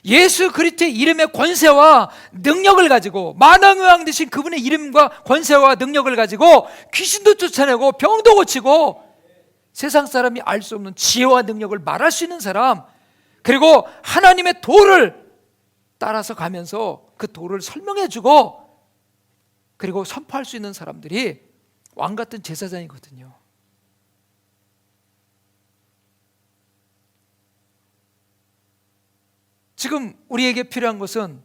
[SPEAKER 1] 예수 그리스도의 이름의 권세와 능력을 가지고 만왕의 왕 되신 그분의 이름과 권세와 능력을 가지고 귀신도 쫓아내고 병도 고치고 세상 사람이 알 수 없는 지혜와 능력을 말할 수 있는 사람, 그리고 하나님의 도를 따라서 가면서 그 도를 설명해주고 그리고 선포할 수 있는 사람들이 왕 같은 제사장이거든요. 지금 우리에게 필요한 것은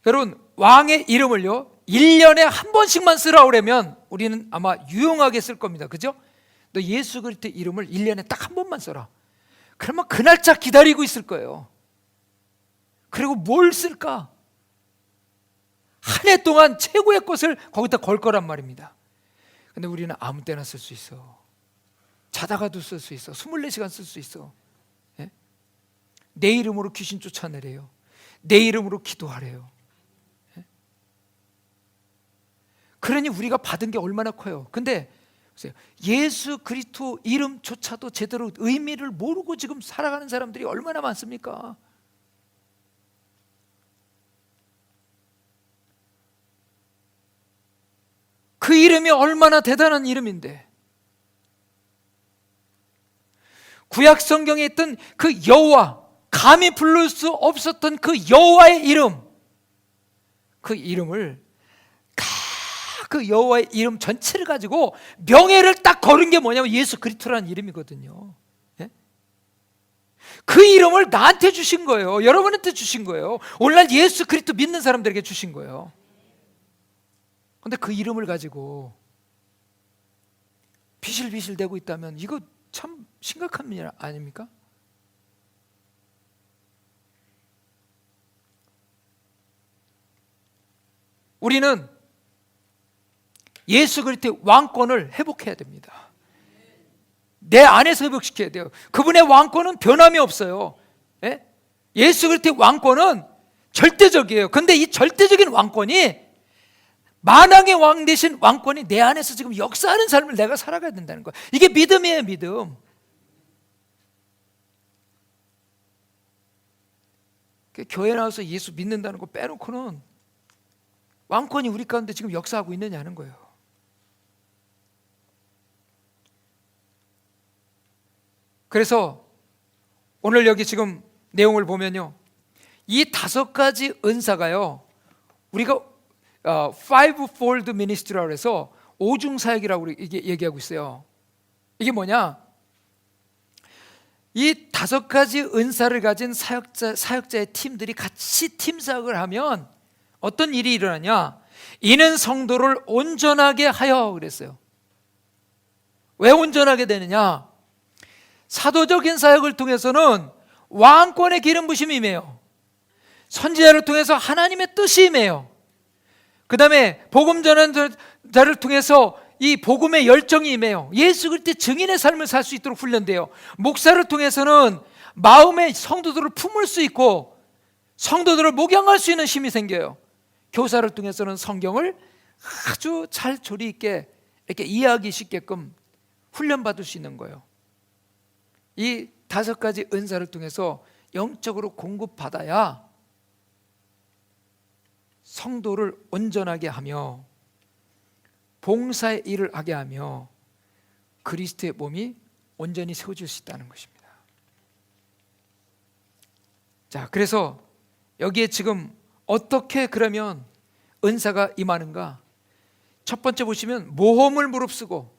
[SPEAKER 1] 여러분 왕의 이름을요 1년에 한 번씩만 쓰라 그러면 우리는 아마 유용하게 쓸 겁니다. 그죠? 너 예수 그리스도의 이름을 1년에 딱 한 번만 써라. 그러면 그 날짜 기다리고 있을 거예요. 그리고 뭘 쓸까? 한 해 동안 최고의 것을 거기다 걸 거란 말입니다. 근데 우리는 아무 때나 쓸 수 있어. 자다가도 쓸 수 있어. 24시간 쓸 수 있어. 예? 내 이름으로 귀신 쫓아내래요. 내 이름으로 기도하래요. 예? 그러니 우리가 받은 게 얼마나 커요. 근데 보세요. 예수 그리스도 이름조차도 제대로 의미를 모르고 지금 살아가는 사람들이 얼마나 많습니까? 그 이름이 얼마나 대단한 이름인데, 구약 성경에 있던 그 여호와, 감히 부를 수 없었던 그 여호와의 이름, 그 이름을 그 여호와의 이름 전체를 가지고 명예를 딱 걸은 게 뭐냐면 예수 그리스도라는 이름이거든요. 예? 그 이름을 나한테 주신 거예요. 여러분한테 주신 거예요. 오늘날 예수 그리스도 믿는 사람들에게 주신 거예요. 그런데 그 이름을 가지고 비실비실대고 있다면 이거 참 심각한 일 아닙니까? 우리는 예수 그리스도의 왕권을 회복해야 됩니다. 내 안에서 회복시켜야 돼요. 그분의 왕권은 변함이 없어요. 예? 예수 그리스도의 왕권은 절대적이에요. 그런데 이 절대적인 왕권이, 만왕의 왕 되신 왕권이 내 안에서 지금 역사하는 삶을 내가 살아가야 된다는 거예요. 이게 믿음이에요, 믿음. 교회 나와서 예수 믿는다는 거 빼놓고는 왕권이 우리 가운데 지금 역사하고 있느냐는 거예요. 그래서 오늘 여기 지금 내용을 보면요, 이 5가지 은사가요, 우리가 fivefold ministry라고 해서 오중사역이라고 이게 얘기하고 있어요. 이게 뭐냐? 이 5가지 은사를 가진 사역자의 팀들이 같이 팀 사역을 하면 어떤 일이 일어나냐? 이는 성도를 온전하게 하여 그랬어요. 왜 온전하게 되느냐? 사도적인 사역을 통해서는 왕권의 기름 부심이 임해요. 선지자를 통해서 하나님의 뜻이 임해요. 그 다음에 복음 전하는 자를 통해서 이 복음의 열정이 임해요. 예수 그리스도의 증인의 삶을 살 수 있도록 훈련돼요. 목사를 통해서는 마음의 성도들을 품을 수 있고 성도들을 목양할 수 있는 힘이 생겨요. 교사를 통해서는 성경을 아주 잘 조리 있게 이렇게 이해하기 쉽게끔 훈련받을 수 있는 거예요. 이 5가지 은사를 통해서 영적으로 공급받아야 성도를 온전하게 하며 봉사의 일을 하게 하며 그리스도의 몸이 온전히 세워질 수 있다는 것입니다. 자, 그래서 여기에 지금 어떻게 그러면 은사가 임하는가? 첫 번째 보시면 모험을 무릅쓰고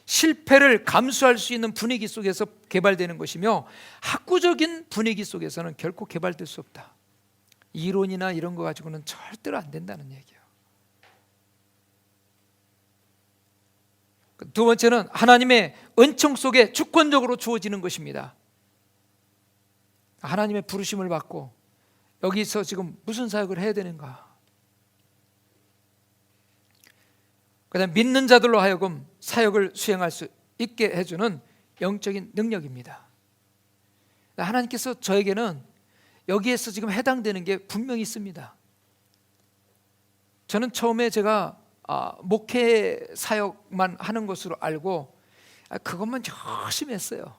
[SPEAKER 1] 실패를 감수할 수 있는 분위기 속에서 개발되는 것이며 학구적인 분위기 속에서는 결코 개발될 수 없다. 이론이나 이런 거 가지고는 절대로 안 된다는 얘기예요. 두 번째는 하나님의 은총 속에 주권적으로 주어지는 것입니다. 하나님의 부르심을 받고 여기서 지금 무슨 사역을 해야 되는가? 그다음 믿는 자들로 하여금 사역을 수행할 수 있게 해주는 영적인 능력입니다. 하나님께서 저에게는 여기에서 지금 해당되는 게 분명히 있습니다. 저는 처음에 제가 목회 사역만 하는 것으로 알고 그것만 열심히 했어요.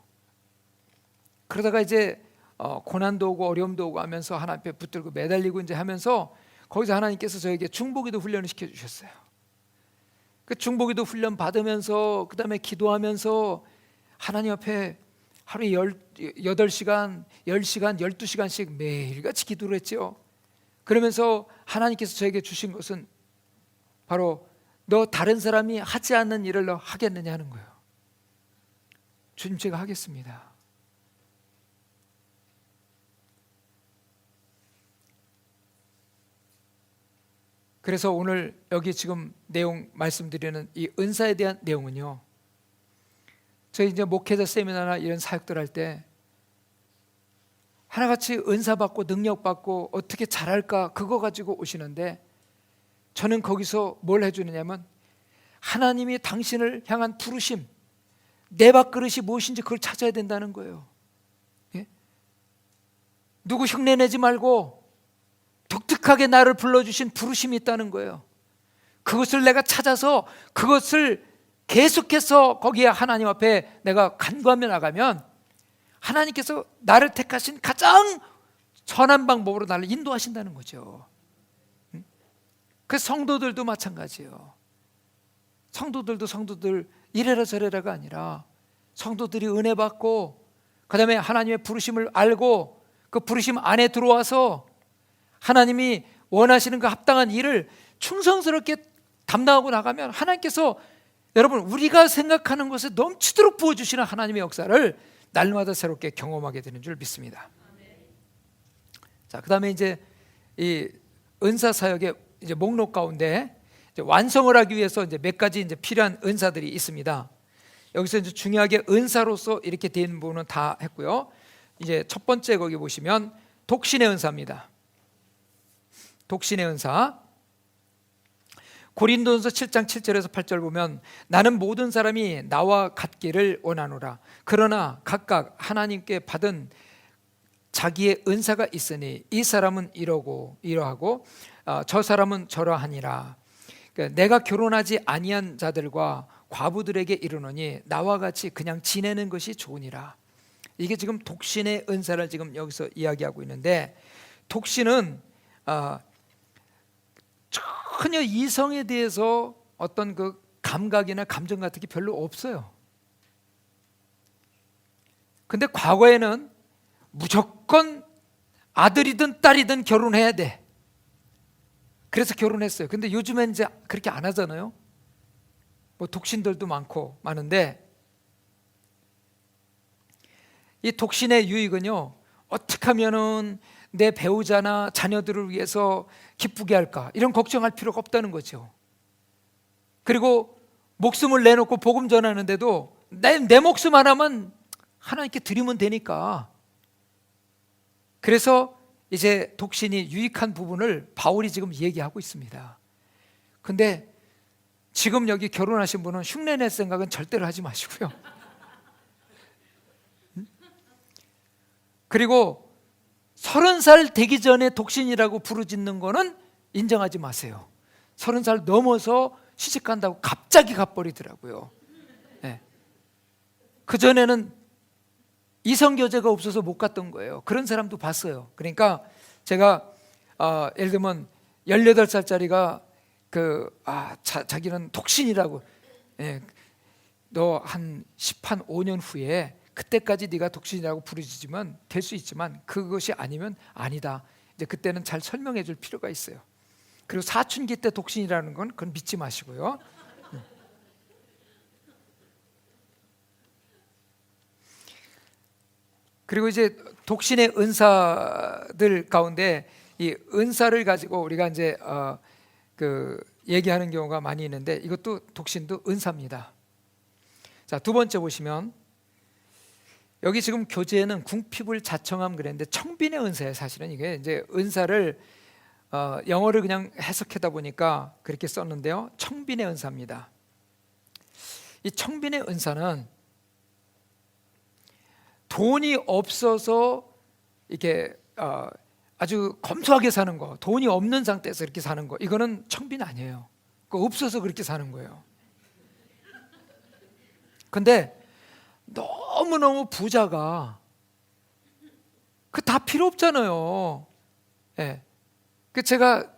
[SPEAKER 1] 그러다가 이제 고난도 오고 어려움도 오고 하면서 하나님 앞에 붙들고 매달리고 이제 하면서 거기서 하나님께서 저에게 중보기도 훈련을 시켜주셨어요. 그 중보기도 훈련 받으면서 그 다음에 기도하면서 하나님 앞에 하루에 8시간, 10시간, 12시간씩 매일같이 기도를 했죠. 그러면서 하나님께서 저에게 주신 것은 바로 너 다른 사람이 하지 않는 일을 너 하겠느냐 하는 거예요. 주님 제가 하겠습니다. 그래서 오늘 여기 지금 내용 말씀드리는 이 은사에 대한 내용은요, 저희 이제 목회자 세미나나 이런 사역들 할 때 하나같이 은사 받고 능력 받고 어떻게 잘할까 그거 가지고 오시는데 저는 거기서 뭘 해주느냐면 하나님이 당신을 향한 부르심, 내 밥그릇이 무엇인지 그걸 찾아야 된다는 거예요. 예? 누구 흉내내지 말고 독특하게 나를 불러주신 부르심이 있다는 거예요. 그것을 내가 찾아서 그것을 계속해서 거기에 하나님 앞에 내가 간구하며 나가면 하나님께서 나를 택하신 가장 선한 방법으로 나를 인도하신다는 거죠. 그 성도들도 마찬가지예요. 성도들도 성도들 이래라 저래라가 아니라 성도들이 은혜 받고 그 다음에 하나님의 부르심을 알고 그 부르심 안에 들어와서 하나님이 원하시는 그 합당한 일을 충성스럽게 담당하고 나가면 하나님께서 여러분 우리가 생각하는 것에 넘치도록 부어주시는 하나님의 역사를 날마다 새롭게 경험하게 되는 줄 믿습니다. 자, 그 다음에 이제 이 은사 사역의 이제 목록 가운데 이제 완성을 하기 위해서 이제 몇 가지 이제 필요한 은사들이 있습니다. 여기서 이제 중요하게 은사로서 이렇게 된 부분은 다 했고요. 이제 첫 번째 거기 보시면 독신의 은사입니다. 독신의 은사. 고린도전서 7장 7절에서 8절 보면 나는 모든 사람이 나와 같기를 원하노라. 그러나 각각 하나님께 받은 자기의 은사가 있으니 이 사람은 이러고 이러하고 저 사람은 저러하니라. 그러니까 내가 결혼하지 아니한 자들과 과부들에게 이르노니 나와 같이 그냥 지내는 것이 좋으니라. 이게 지금 독신의 은사를 지금 여기서 이야기하고 있는데 독신은 전혀 이성에 대해서 어떤 그 감각이나 감정 같은 게 별로 없어요. 근데 과거에는 무조건 아들이든 딸이든 결혼해야 돼. 그래서 결혼했어요. 근데 요즘엔 이제 그렇게 안 하잖아요. 뭐 독신들도 많은데 이 독신의 유익은요, 어떻게 하면은 내 배우자나 자녀들을 위해서 기쁘게 할까, 이런 걱정할 필요가 없다는 거죠. 그리고 목숨을 내놓고 복음 전하는데도 내 목숨 하나만 하나님께 드리면 되니까. 그래서 이제 독신이 유익한 부분을 바울이 지금 얘기하고 있습니다. 근데 지금 여기 결혼하신 분은 흉내낼 생각은 절대로 하지 마시고요. 그리고 30살 되기 전에 독신이라고 부르짖는 거는 인정하지 마세요. 30살 넘어서 시집간다고 갑자기 가버리더라고요. 네. 그전에는 이성교제가 없어서 못 갔던 거예요. 그런 사람도 봤어요. 그러니까 제가 예를 들면 18살짜리가 자기는 독신이라고, 너 한 5년 후에 그때까지 네가 독신이라고 부르짖으면 될 수 있지만 그것이 아니면 아니다. 이제 그때는 잘 설명해 줄 필요가 있어요. 그리고 사춘기 때 독신이라는 건 그건 믿지 마시고요. 그리고 이제 독신의 은사들 가운데 이 은사를 가지고 우리가 이제 얘기하는 경우가 많이 있는데, 이것도 독신도 은사입니다. 자, 두 번째 보시면 여기 지금 교재에는 궁핍을 자청함 그랬는데 청빈의 은사예요. 사실은 이게 이제 은사를 영어를 그냥 해석하다 보니까 그렇게 썼는데요, 청빈의 은사입니다. 이 청빈의 은사는 돈이 없어서 이렇게 아주 검소하게 사는 거, 돈이 없는 상태에서 이렇게 사는 거, 이거는 청빈 아니에요. 그거 없어서 그렇게 사는 거예요. 근데 너무너무 부자가 그 다 필요 없잖아요. 예. 제가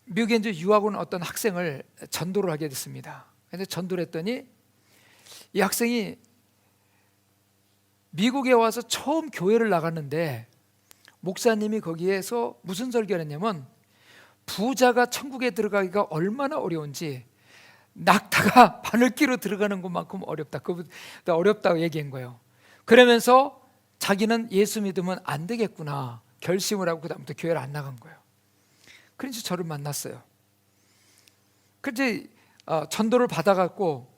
[SPEAKER 1] 미국에 이제 유학 온 어떤 학생을 전도를 하게 됐습니다. 근데 전도를 했더니 이 학생이 미국에 와서 처음 교회를 나갔는데 목사님이 거기에서 무슨 설교를 했냐면, 부자가 천국에 들어가기가 얼마나 어려운지 낙타가 바늘기로 들어가는 것만큼 어렵다, 그보다 어렵다고 얘기한 거예요. 그러면서 자기는 예수 믿으면 안 되겠구나 결심을 하고 그다음부터 교회를 안 나간 거예요. 그래서 저를 만났어요. 그래서 전도를 받아갖고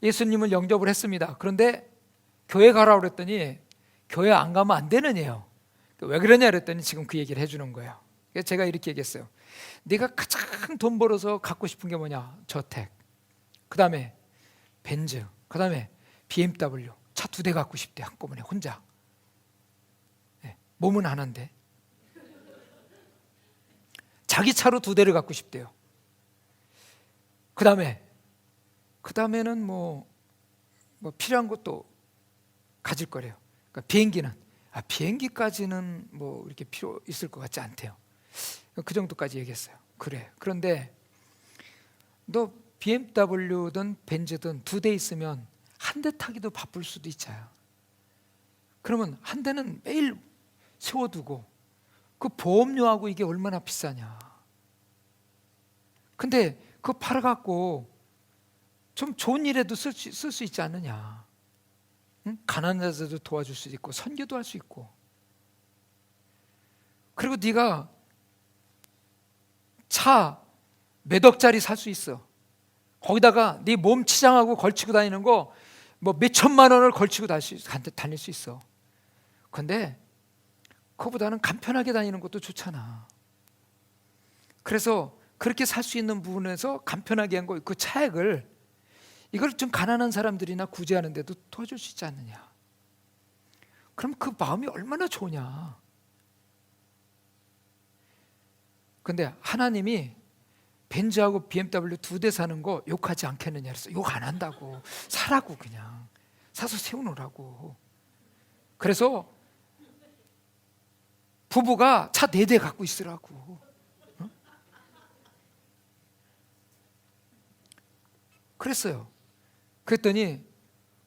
[SPEAKER 1] 예수님을 영접을 했습니다. 그런데 교회 가라고 그랬더니 교회 안 가면 안 되는 애요. 왜 그러냐 그랬더니 지금 그 얘기를 해주는 거예요. 그래서 제가 이렇게 얘기했어요. 네가 가장 돈 벌어서 갖고 싶은 게 뭐냐? 저택, 그 다음에 벤츠, 그 다음에 BMW, 차 2대 갖고 싶대, 한꺼번에 혼자. 네, 몸은 하나인데 자기 차로 2대를 갖고 싶대요. 그 다음에는 뭐 필요한 것도 가질 거래요. 그러니까 비행기까지는 뭐 이렇게 필요 있을 것 같지 않대요. 그 정도까지 얘기했어요. 그래. 그런데 너 BMW든 벤츠든 2대 있으면 한 대 타기도 바쁠 수도 있잖아요. 그러면 한 대는 매일 세워두고 그 보험료하고 이게 얼마나 비싸냐. 근데 그거 팔아갖고 좀 좋은 일에도 쓸 수 있지 않느냐. 응? 가난한 자들도 도와줄 수 있고 선교도 할 수 있고. 그리고 네가 차 몇 억짜리 살 수 있어. 거기다가 네 몸 치장하고 걸치고 다니는 거 뭐 몇 천만 원을 걸치고 다닐 수 있어. 근데 그거보다는 간편하게 다니는 것도 좋잖아. 그래서 그렇게 살 수 있는 부분에서 간편하게 한 거, 그 차액을 이걸 좀 가난한 사람들이나 구제하는데도 도와줄 수 있지 않느냐. 그럼 그 마음이 얼마나 좋으냐. 근데 하나님이 벤츠하고 BMW 2대 사는 거 욕하지 않겠느냐 그래서 욕 안 한다고. 사라고, 그냥 사서 세워놓으라고. 그래서 부부가 차 4대 갖고 있으라고. 응? 그랬어요. 그랬더니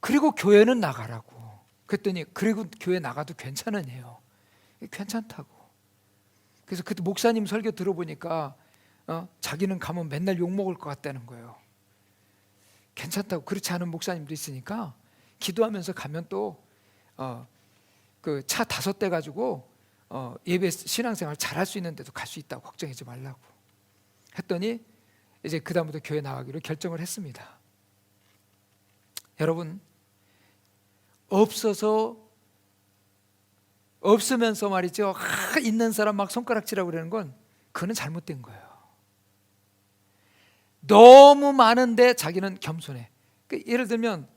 [SPEAKER 1] 그리고 교회는 나가라고. 그랬더니 그리고 교회 나가도 괜찮으네요. 괜찮다고. 그래서 그때 목사님 설교 들어보니까 자기는 가면 맨날 욕먹을 것 같다는 거예요. 괜찮다고. 그렇지 않은 목사님도 있으니까 기도하면서 가면 또 그 차 5대 가지고 예배 신앙생활 잘할 수 있는데도 갈 수 있다고 걱정하지 말라고 했더니 이제 그 다음부터 교회 나가기로 결정을 했습니다. 여러분, 없으면서 말이죠, 있는 사람 막 손가락질하고 그러는 건 그거는 잘못된 거예요. 너무 많은데 자기는 겸손해. 예를 들면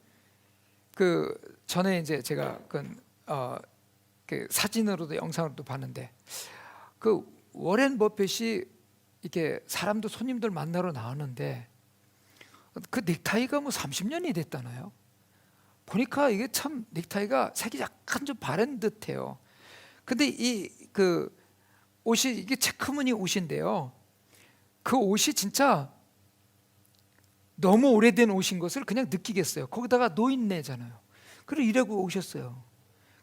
[SPEAKER 1] 그 전에 이제 제가 그 사진으로도 영상으로도 봤는데 그 워렌 버핏이 이렇게 사람도 손님들 만나러 나왔는데 그 넥타이가 뭐 30년이 됐다나요? 보니까 이게 참 넥타이가 색이 약간 좀 바른 듯해요. 근데 이 그 옷이 이게 체크무늬 옷인데요. 그 옷이 진짜 너무 오래된 옷인 것을 그냥 느끼겠어요. 거기다가 노인네잖아요. 그래 이러고 오셨어요.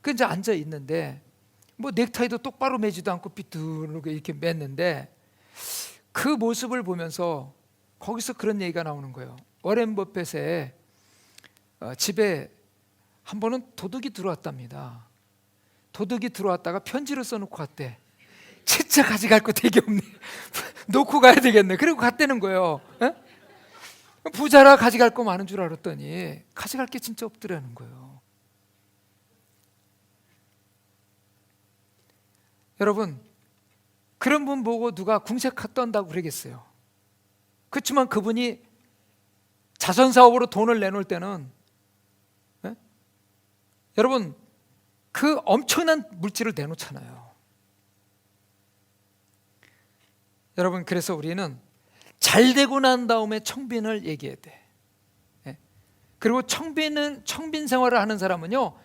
[SPEAKER 1] 그 이제 앉아 있는데 뭐 넥타이도 똑바로 매지도 않고 삐뚤게 이렇게 맸는데 그 모습을 보면서 거기서 그런 얘기가 나오는 거예요. 워렌 버핏의 집에 한 번은 도둑이 들어왔답니다. 도둑이 들어왔다가 편지를 써놓고 갔대. 진짜 가져갈 거 되게 없네. 놓고 가야 되겠네. 그리고 갔다는 거예요. 에? 부자라 가져갈 거 많은 줄 알았더니 가져갈 게 진짜 없더라는 거예요. 여러분, 그런 분 보고 누가 궁색 떤다고 그러겠어요? 그렇지만 그분이 자선사업으로 돈을 내놓을 때는 여러분 그 엄청난 물질을 내놓잖아요. 여러분, 그래서 우리는 잘 되고 난 다음에 청빈을 얘기해야 돼. 그리고 청빈 생활을 하는 사람은요,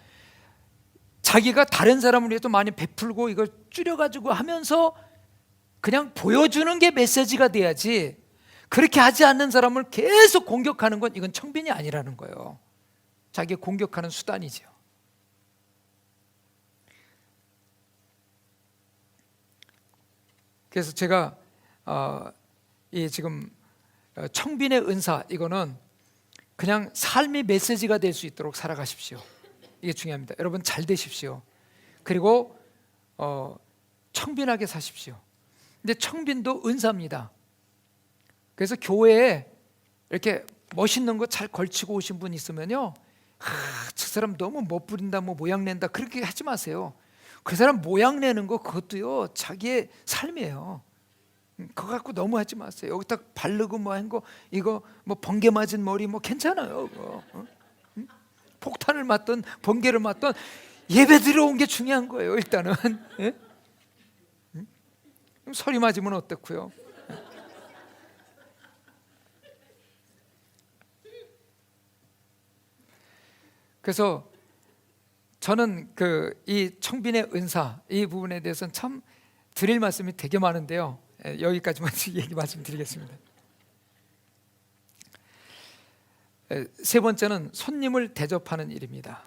[SPEAKER 1] 자기가 다른 사람을 위해서 많이 베풀고 이걸 줄여가지고 하면서 그냥 보여주는 게 메시지가 돼야지, 그렇게 하지 않는 사람을 계속 공격하는 건 이건 청빈이 아니라는 거예요. 자기 공격하는 수단이죠. 그래서 제가 이 지금 청빈의 은사, 이거는 그냥 삶의 메시지가 될 수 있도록 살아가십시오. 이게 중요합니다. 여러분 잘 되십시오. 그리고 청빈하게 사십시오. 근데 청빈도 은사입니다. 그래서 교회에 이렇게 멋있는 거 잘 걸치고 오신 분 있으면요, 저 사람 너무 멋부린다, 뭐 모양 낸다, 그렇게 하지 마세요. 그 사람 모양 내는 거 그것도요 자기의 삶이에요. 그거 갖고 너무 하지 마세요. 여기다 바르고 뭐 한 거, 이거 뭐 번개 맞은 머리 뭐 괜찮아요. 그거. 폭탄을 맞던 번개를 맞던 예배 들어온 게 중요한 거예요. 일단은 설이 맞으면 어떻고요? 그래서 저는 이 청빈의 은사, 이 부분에 대해서는 참 드릴 말씀이 되게 많은데요, 여기까지만 말씀드리겠습니다. 세 번째는 손님을 대접하는 일입니다.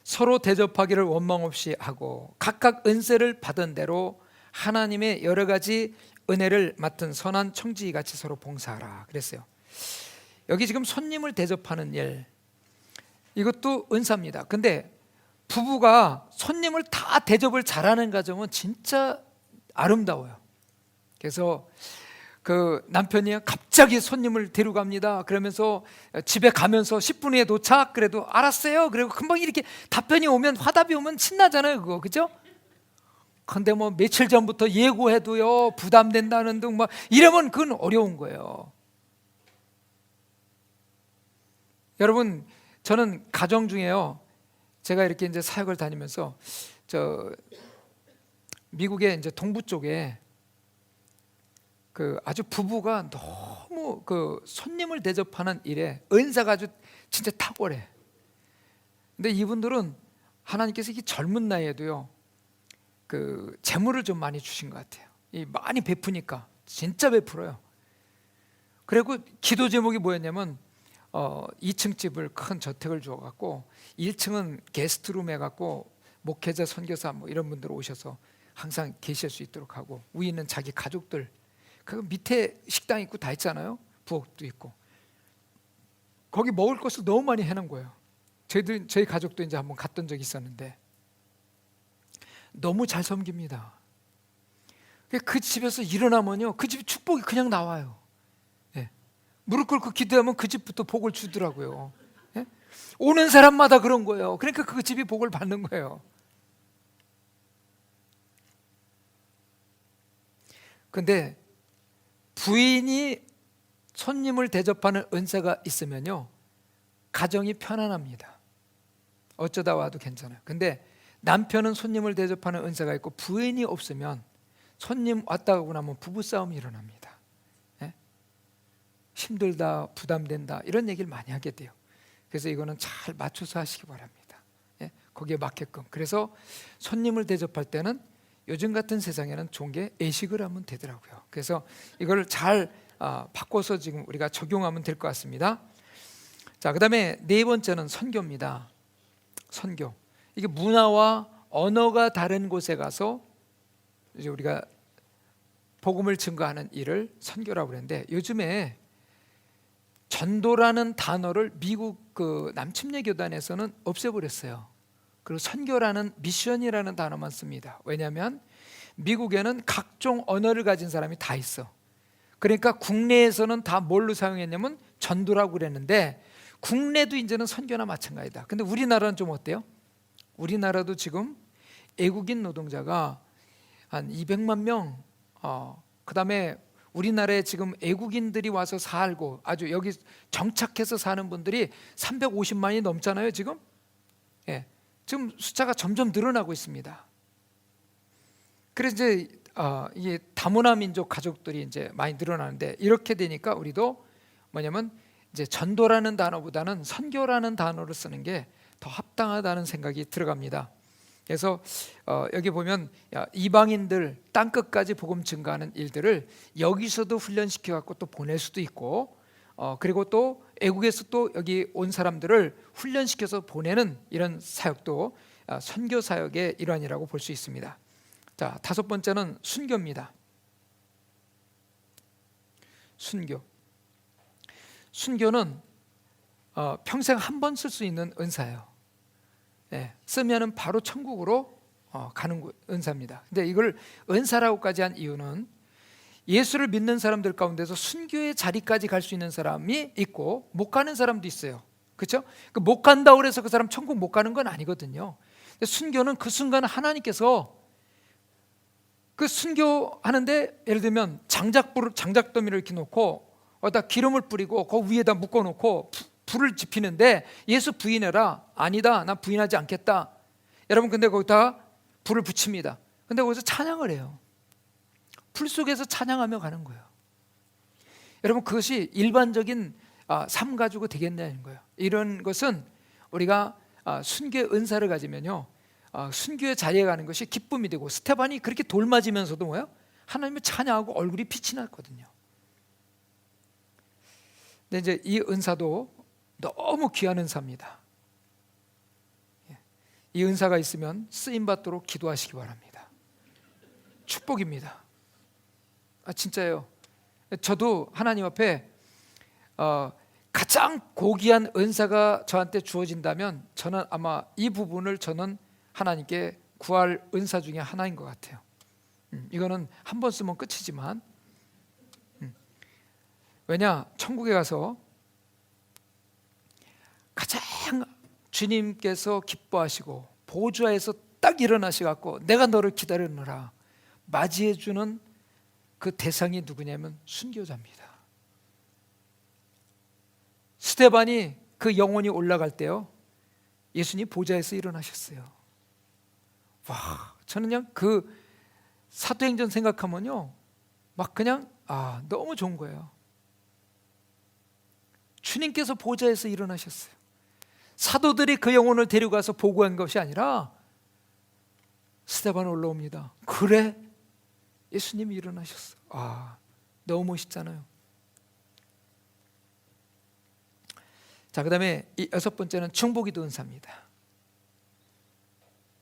[SPEAKER 1] 서로 대접하기를 원망 없이 하고 각각 은혜를 받은 대로 하나님의 여러 가지 은혜를 맡은 선한 청지기같이 서로 봉사하라 그랬어요. 여기 지금 손님을 대접하는 일, 이것도 은사입니다. 근데 부부가 손님을 다 대접을 잘하는 가정은 진짜 아름다워요. 그래서 그 남편이 갑자기 손님을 데려갑니다. 그러면서 집에 가면서 10분 후에 도착, 그래도 알았어요. 그리고 금방 이렇게 답변이 오면, 화답이 오면 신나잖아요, 그거, 그죠? 근데 뭐 며칠 전부터 예고해도요 부담된다는 등 막 이러면 그건 어려운 거예요. 여러분, 저는 가정 중에요, 제가 이렇게 이제 사역을 다니면서 미국의 이제 동부 쪽에 아주 부부가 너무 손님을 대접하는 일에 은사가 아주 진짜 탁월해. 근데 이분들은 하나님께서 이 젊은 나이에도요 재물을 좀 많이 주신 것 같아요. 많이 베푸니까 진짜 베풀어요. 그리고 기도 제목이 뭐였냐면 2층 집을 큰 저택을 주어갖고 1층은 게스트룸 해갖고 목회자, 선교사 뭐 이런 분들 오셔서 항상 계실 수 있도록 하고, 위에는 자기 가족들, 그 밑에 식당 있고 다 있잖아요. 부엌도 있고. 거기 먹을 것을 너무 많이 해놓은 거예요. 저희 가족도 이제 한번 갔던 적이 있었는데 너무 잘 섬깁니다. 그 집에서 일어나면요, 그 집이 축복이 그냥 나와요. 예. 무릎 꿇고 기도하면 그 집부터 복을 주더라고요. 예? 오는 사람마다 그런 거예요. 그러니까 그 집이 복을 받는 거예요. 근데 부인이 손님을 대접하는 은사가 있으면요, 가정이 편안합니다. 어쩌다 와도 괜찮아요. 근데 남편은 손님을 대접하는 은사가 있고 부인이 없으면 손님 왔다 가고 나면 부부싸움이 일어납니다. 예? 힘들다, 부담된다, 이런 얘기를 많이 하게 돼요. 그래서 이거는 잘 맞춰서 하시기 바랍니다. 예? 거기에 맞게끔. 그래서 손님을 대접할 때는 요즘 같은 세상에는 좋은 게 애식을 하면 되더라고요. 그래서 이걸 잘 바꿔서 지금 우리가 적용하면 될 것 같습니다. 자, 그 다음에 네 번째는 선교입니다. 선교. 이게 문화와 언어가 다른 곳에 가서 이제 우리가 복음을 증거하는 일을 선교라고 그러는데, 요즘에 전도라는 단어를 미국 그 남침례 교단에서는 없애버렸어요. 그리고 선교라는 미션이라는 단어만 씁니다. 왜냐하면 미국에는 각종 언어를 가진 사람이 다 있어. 그러니까 국내에서는 다 뭘로 사용했냐면 전도라고 그랬는데, 국내도 이제는 선교나 마찬가지다. 근데 우리나라는 좀 어때요? 우리나라도 지금 외국인 노동자가 한 200만 명, 그 다음에 우리나라에 지금 외국인들이 와서 살고 아주 여기 정착해서 사는 분들이 350만이 넘잖아요, 지금. 예, 지금 숫자가 점점 늘어나고 있습니다. 그래서 이제 이게 다문화 민족 가족들이 이제 많이 늘어나는데, 이렇게 되니까 우리도 뭐냐면 이제 전도라는 단어보다는 선교라는 단어를 쓰는 게 더 합당하다는 생각이 들어갑니다. 그래서 여기 보면 이방인들 땅 끝까지 복음 증거하는 일들을 여기서도 훈련시켜 갖고 또 보낼 수도 있고, 그리고 또 외국에서 또 여기 온 사람들을 훈련시켜서 보내는 이런 사역도 선교 사역의 일환이라고 볼 수 있습니다. 자, 다섯 번째는 순교입니다. 순교. 순교는 평생 한 번 쓸 수 있는 은사예요. 예, 쓰면은 바로 천국으로 가는 은사입니다. 근데 이걸 은사라고까지 한 이유는 예수를 믿는 사람들 가운데서 순교의 자리까지 갈 수 있는 사람이 있고 못 가는 사람도 있어요. 그렇죠? 못 간다고 해서 그 사람 천국 못 가는 건 아니거든요. 근데 순교는 그 순간 하나님께서 그 순교하는데, 예를 들면 장작더미를 이렇게 놓고 어디다 기름을 뿌리고 그 위에다 묶어놓고 불을 지피는데, 예수 부인해라. 아니다, 나 부인하지 않겠다. 여러분, 근데 거기다 불을 붙입니다. 근데 거기서 찬양을 해요. 불 속에서 찬양하며 가는 거예요. 여러분, 그것이 일반적인 삶 가지고 되겠냐는 거예요. 이런 것은 우리가 순교의 은사를 가지면요, 순교의 자리에 가는 것이 기쁨이 되고, 스테반이 그렇게 돌 맞으면서도 뭐예요? 하나님을 찬양하고 얼굴이 빛이 났거든요. 근데 이제 이 은사도 너무 귀한 은사입니다. 이 은사가 있으면 쓰임 받도록 기도하시기 바랍니다. 축복입니다. 진짜예요. 저도 하나님 앞에 가장 고귀한 은사가 저한테 주어진다면 저는 아마 이 부분을 저는 하나님께 구할 은사 중에 하나인 것 같아요. 이거는 한 번 쓰면 끝이지만, 왜냐, 천국에 가서 가장 주님께서 기뻐하시고 보좌에서 딱 일어나셔갖고 내가 너를 기다렸노라 맞이해주는 그 대상이 누구냐면 순교자입니다. 스데반이 그 영혼이 올라갈 때요, 예수님 보좌에서 일어나셨어요. 와, 저는 그냥 그 사도행전 생각하면요, 막 그냥 너무 좋은 거예요. 주님께서 보좌에서 일어나셨어요. 사도들이 그 영혼을 데려가서 보고한 것이 아니라 스데반 올라옵니다. 그래? 예수님이 일어나셨어. 너무 멋있잖아요. 자, 그 다음에 이 여섯 번째는 중보기도 은사입니다.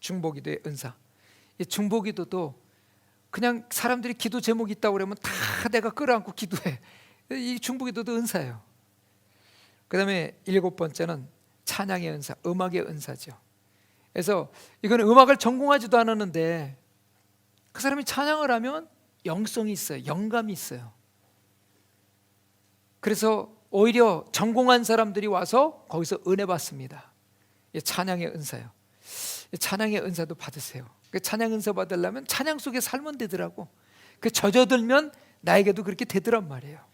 [SPEAKER 1] 중보기도의 은사. 이 중보기도도 그냥 사람들이 기도 제목이 있다고 그러면 다 내가 끌어안고 기도해. 이 중보기도도 은사예요. 그 다음에 일곱 번째는 찬양의 은사, 음악의 은사죠. 그래서 이건 음악을 전공하지도 않았는데 그 사람이 찬양을 하면 영성이 있어요. 영감이 있어요. 그래서 오히려 전공한 사람들이 와서 거기서 은혜 받습니다. 찬양의 은사요. 찬양의 은사도 받으세요. 찬양 은사 받으려면 찬양 속에 살면 되더라고. 젖어들면 나에게도 그렇게 되더란 말이에요.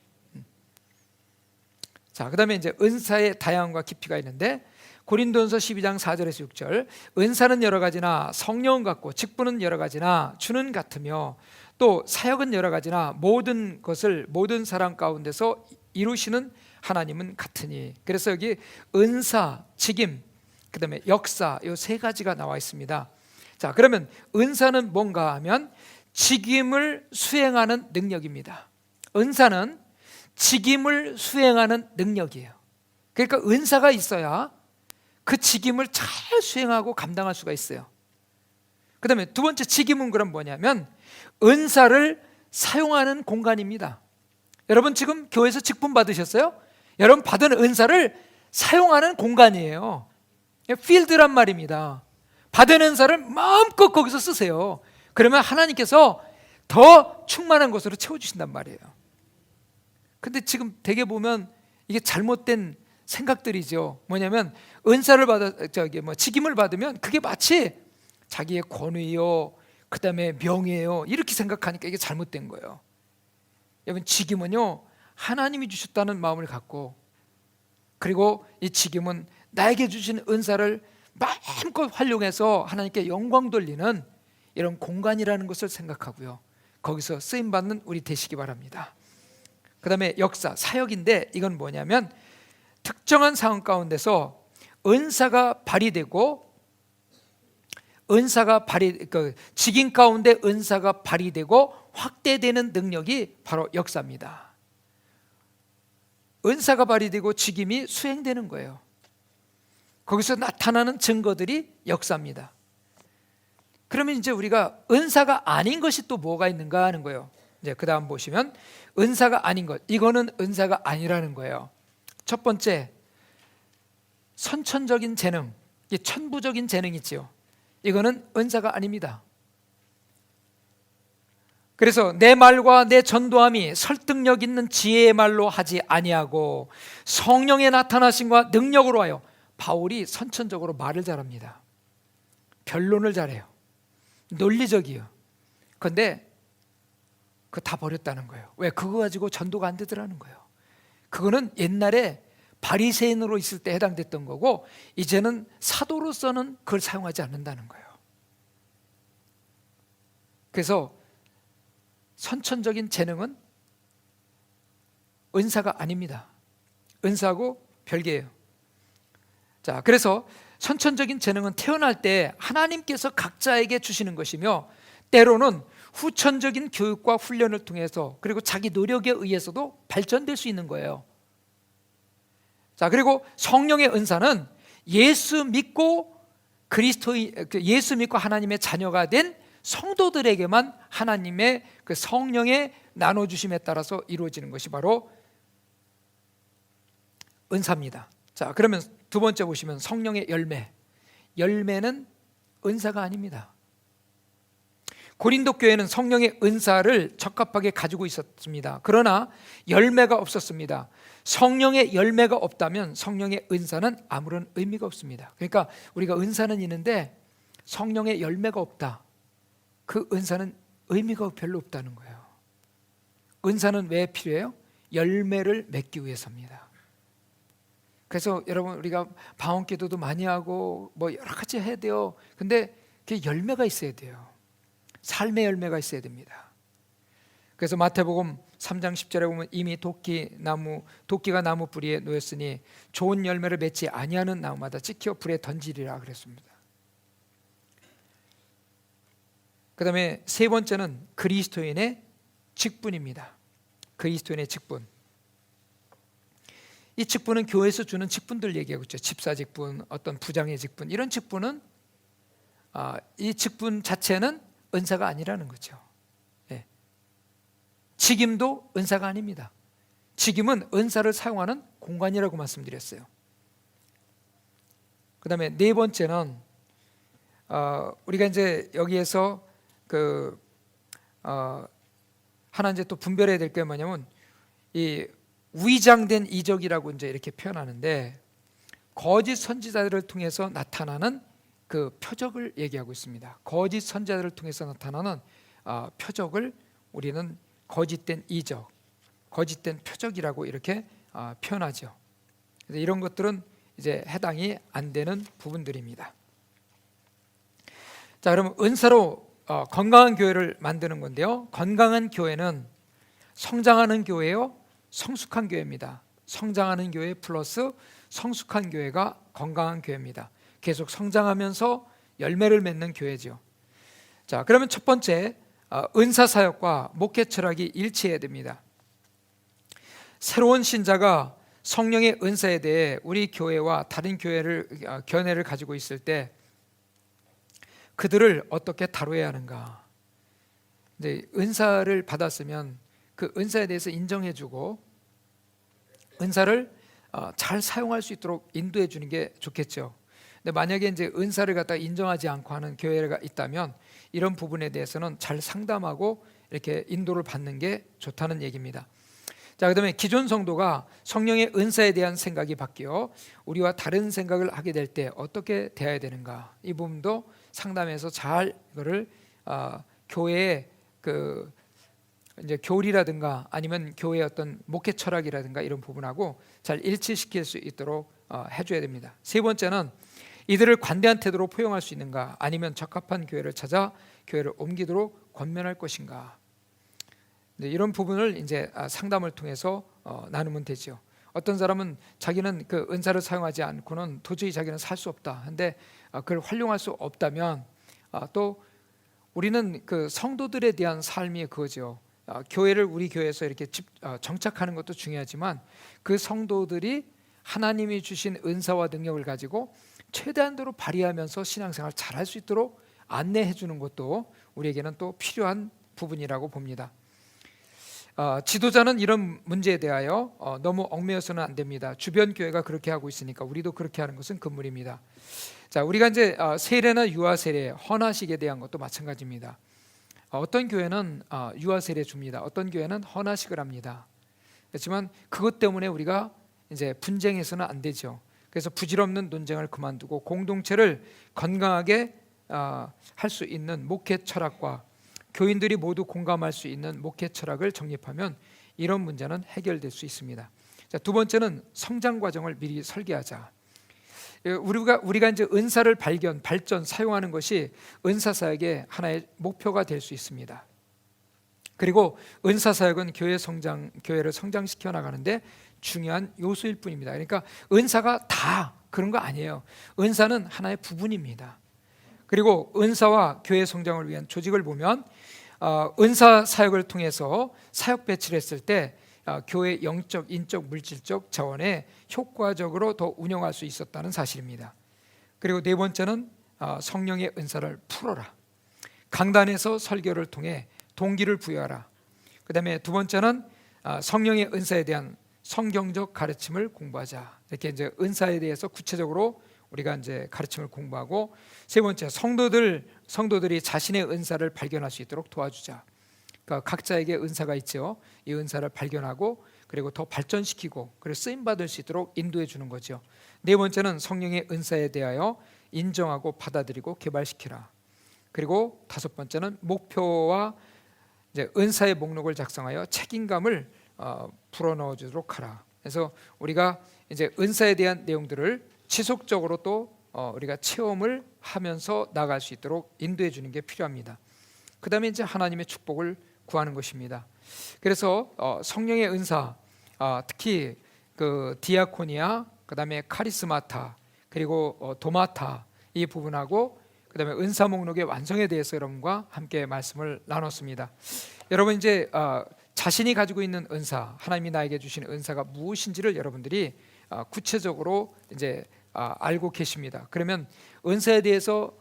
[SPEAKER 1] 자, 그 다음에 이제 은사의 다양함과 깊이가 있는데 고린도전서 12장 4절에서 6절, 은사는 여러 가지나 성령은 같고 직분은 여러 가지나 주는 같으며 또 사역은 여러 가지나 모든 것을 모든 사람 가운데서 이루시는 하나님은 같으니. 그래서 여기 은사, 직임, 그 다음에 역사, 이 세 가지가 나와 있습니다. 자, 그러면 은사는 뭔가 하면 직임을 수행하는 능력입니다. 은사는 직임을 수행하는 능력이에요. 그러니까 은사가 있어야 그 직임을 잘 수행하고 감당할 수가 있어요. 그 다음에 두 번째 직임은 그럼 뭐냐면 은사를 사용하는 공간입니다. 여러분 지금 교회에서 직분 받으셨어요? 여러분 받은 은사를 사용하는 공간이에요. 필드란 말입니다. 받은 은사를 마음껏 거기서 쓰세요. 그러면 하나님께서 더 충만한 것으로 채워주신단 말이에요. 근데 지금 되게 보면 이게 잘못된 생각들이죠. 뭐냐면 은사를 직임을 받으면 그게 마치 자기의 권위요, 그 다음에 명예요, 이렇게 생각하니까 이게 잘못된 거예요. 여러분 직임은요 하나님이 주셨다는 마음을 갖고, 그리고 이 직임은 나에게 주신 은사를 마음껏 활용해서 하나님께 영광 돌리는 이런 공간이라는 것을 생각하고요, 거기서 쓰임받는 우리 되시기 바랍니다. 그 다음에 역사, 사역인데 이건 뭐냐면 특정한 상황 가운데서 은사가 발휘되고 직임 가운데 은사가 발휘되고 확대되는 능력이 바로 역사입니다. 은사가 발휘되고 직임이 수행되는 거예요. 거기서 나타나는 증거들이 역사입니다. 그러면 이제 우리가 은사가 아닌 것이 또 뭐가 있는가 하는 거예요. 이제 그 다음 보시면 은사가 아닌 것, 이거는 은사가 아니라는 거예요. 첫 번째, 선천적인 재능, 천부적인 재능 있지요. 이거는 은사가 아닙니다. 그래서 내 말과 내 전도함이 설득력 있는 지혜의 말로 하지 아니하고 성령의 나타나심과 능력으로 하여. 바울이 선천적으로 말을 잘합니다. 변론을 잘해요. 논리적이에요. 그런데 그거 다 버렸다는 거예요. 왜? 그거 가지고 전도가 안 되더라는 거예요. 그거는 옛날에 바리새인으로 있을 때 해당됐던 거고 이제는 사도로서는 그걸 사용하지 않는다는 거예요. 그래서 선천적인 재능은 은사가 아닙니다. 은사하고 별개예요. 자, 그래서 선천적인 재능은 태어날 때 하나님께서 각자에게 주시는 것이며 때로는 후천적인 교육과 훈련을 통해서 그리고 자기 노력에 의해서도 발전될 수 있는 거예요. 자, 그리고 성령의 은사는 예수 믿고 하나님의 자녀가 된 성도들에게만 하나님의 그 성령의 나눠주심에 따라서 이루어지는 것이 바로 은사입니다. 자, 그러면 두 번째 보시면 성령의 열매. 열매는 은사가 아닙니다. 고린도 교회는 성령의 은사를 적합하게 가지고 있었습니다. 그러나 열매가 없었습니다. 성령의 열매가 없다면 성령의 은사는 아무런 의미가 없습니다. 그러니까 우리가 은사는 있는데 성령의 열매가 없다. 그 은사는 의미가 별로 없다는 거예요. 은사는 왜 필요해요? 열매를 맺기 위해서입니다. 그래서 여러분 우리가 방언기도도 많이 하고 뭐 여러 가지 해야 돼요. 근데 그게 열매가 있어야 돼요. 삶의 열매가 있어야 됩니다. 그래서 마태복음 3장 10절에 보면 이미 도끼가 나무 뿌리에 놓였으니 좋은 열매를 맺지 아니하는 나무마다 찍혀 불에 던지리라 그랬습니다. 그 다음에 세 번째는 그리스도인의 직분입니다. 그리스도인의 직분. 이 직분은 교회에서 주는 직분들 얘기하고 있죠. 집사 직분, 어떤 부장의 직분, 이런 직분은 이 직분 자체는 은사가 아니라는 거죠. 예. 직임도 은사가 아닙니다. 직임은 은사를 사용하는 공간이라고 말씀드렸어요. 그다음에 네 번째는 우리가 이제 여기에서 하나 이제 또 분별해야 될 게 뭐냐면 이 위장된 이적이라고 이제 이렇게 표현하는데 거짓 선지자들을 통해서 나타나는 그 표적을 얘기하고 있습니다. 거짓 선지자들을 통해서 나타나는 표적을 우리는 거짓된 이적, 거짓된 표적이라고 이렇게 표현하죠. 그래서 이런 것들은 이제 해당이 안 되는 부분들입니다. 자, 그러면 은사로 건강한 교회를 만드는 건데요. 건강한 교회는 성장하는 교회요, 성숙한 교회입니다. 성장하는 교회 플러스 성숙한 교회가 건강한 교회입니다. 계속 성장하면서 열매를 맺는 교회죠. 자, 그러면 첫 번째, 은사 사역과 목회 철학이 일치해야 됩니다. 새로운 신자가 성령의 은사에 대해 우리 교회와 다른 견해를 가지고 있을 때 그들을 어떻게 다뤄야 하는가? 이제 은사를 받았으면 그 은사에 대해서 인정해주고 은사를 잘 사용할 수 있도록 인도해 주는 게 좋겠죠. 근데 만약에 이제 은사를 갖다가 인정하지 않고 하는 교회가 있다면 이런 부분에 대해서는 잘 상담하고 이렇게 인도를 받는 게 좋다는 얘기입니다. 자, 그다음에 기존 성도가 성령의 은사에 대한 생각이 바뀌어 우리와 다른 생각을 하게 될 때 어떻게 대해야 되는가? 이 부분도 상담해서 잘 이거를 교회의 이제 교리라든가 아니면 교회의 어떤 목회 철학이라든가 이런 부분하고 잘 일치시킬 수 있도록 해줘야 됩니다. 세 번째는 이들을 관대한 태도로 포용할 수 있는가, 아니면 적합한 교회를 찾아 교회를 옮기도록 권면할 것인가. 이런 부분을 이제 상담을 통해서 나누면 되죠. 어떤 사람은 자기는 그 은사를 사용하지 않고는 도저히 자기는 살 수 없다. 근데 그걸 활용할 수 없다면 또 우리는 그 성도들에 대한 삶이 그거죠. 교회를 우리 교회에서 이렇게 정착하는 것도 중요하지만 그 성도들이 하나님이 주신 은사와 능력을 가지고 최대한도로 발휘하면서 신앙생활 잘할 수 있도록 안내해 주는 것도 우리에게는 또 필요한 부분이라고 봅니다. 지도자는 이런 문제에 대하여 너무 얽매여서는 안 됩니다. 주변 교회가 그렇게 하고 있으니까 우리도 그렇게 하는 것은 금물입니다. 자, 우리가 이제 세례나 유아 세례, 헌화식에 대한 것도 마찬가지입니다. 어떤 교회는 유아 세례 줍니다. 어떤 교회는 헌화식을 합니다. 그렇지만 그것 때문에 우리가 이제 분쟁해서는 안 되죠. 그래서 부질없는 논쟁을 그만두고 공동체를 건강하게 할 수 있는 목회 철학과 교인들이 모두 공감할 수 있는 목회 철학을 정립하면 이런 문제는 해결될 수 있습니다. 자, 두 번째는 성장 과정을 미리 설계하자. 우리가 이제 은사를 발전, 사용하는 것이 은사 사역의 하나의 목표가 될 수 있습니다. 그리고 은사 사역은 교회를 성장시켜 나가는데 중요한 요소일 뿐입니다. 그러니까 은사가 다 그런 거 아니에요. 은사는 하나의 부분입니다. 그리고 은사와 교회 성장을 위한 조직을 보면 은사 사역을 통해서 사역 배치를 했을 때 교회 영적, 인적, 물질적 자원에 효과적으로 더 운영할 수 있었다는 사실입니다. 그리고 네 번째는 성령의 은사를 풀어라. 강단에서 설교를 통해 동기를 부여하라. 그 다음에 두 번째는 성령의 은사에 대한 성경적 가르침을 공부하자. 이렇게 이제 은사에 대해서 구체적으로 우리가 이제 가르침을 공부하고, 세 번째 성도들이 자신의 은사를 발견할 수 있도록 도와주자. 그러니까 각자에게 은사가 있죠. 이 은사를 발견하고 그리고 더 발전시키고 그리고 쓰임 받을 수 있도록 인도해 주는 거죠. 네 번째는 성령의 은사에 대하여 인정하고 받아들이고 개발시키라. 그리고 다섯 번째는 목표와 이제 은사의 목록을 작성하여 책임감을 불어넣어 주도록 하라. 그래서 우리가 이제 은사에 대한 내용들을 지속적으로 또 우리가 체험을 하면서 나갈 수 있도록 인도해 주는 게 필요합니다. 그 다음에 이제 하나님의 축복을 구하는 것입니다. 그래서 성령의 은사, 특히 그 디아코니아, 그 다음에 카리스마타, 그리고 도마타, 이 부분하고 그 다음에 은사 목록의 완성에 대해서 여러분과 함께 말씀을 나눴습니다. 여러분 이제 자신이 가지고 있는 은사, 하나님이 나에게 주신 은사가 무엇인지를 여러분들이 구체적으로 이제 알고 계십니다. 그러면 은사에 대해서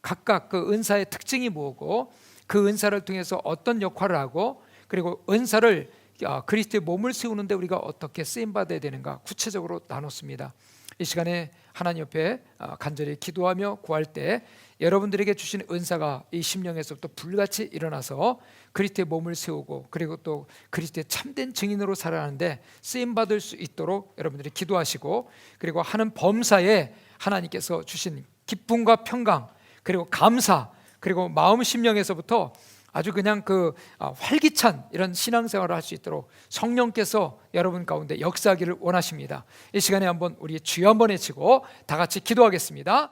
[SPEAKER 1] 각각 그 은사의 특징이 뭐고 그 은사를 통해서 어떤 역할을 하고 그리고 은사를 그리스도의 몸을 세우는데 우리가 어떻게 쓰임 받아야 되는가 구체적으로 나눴습니다. 이 시간에 하나님 옆에 간절히 기도하며 구할 때 여러분들에게 주신 은사가 이 심령에서부터 불같이 일어나서 그리스도의 몸을 세우고 그리고 또 그리스도의 참된 증인으로 살아가는데 쓰임받을 수 있도록 여러분들이 기도하시고, 그리고 하는 범사에 하나님께서 주신 기쁨과 평강 그리고 감사 그리고 마음 심령에서부터 아주 그냥 활기찬 이런 신앙생활을 할 수 있도록 성령께서 여러분 가운데 역사하기를 원하십니다. 이 시간에 한번 우리 주여 한번 외치고 다 같이 기도하겠습니다.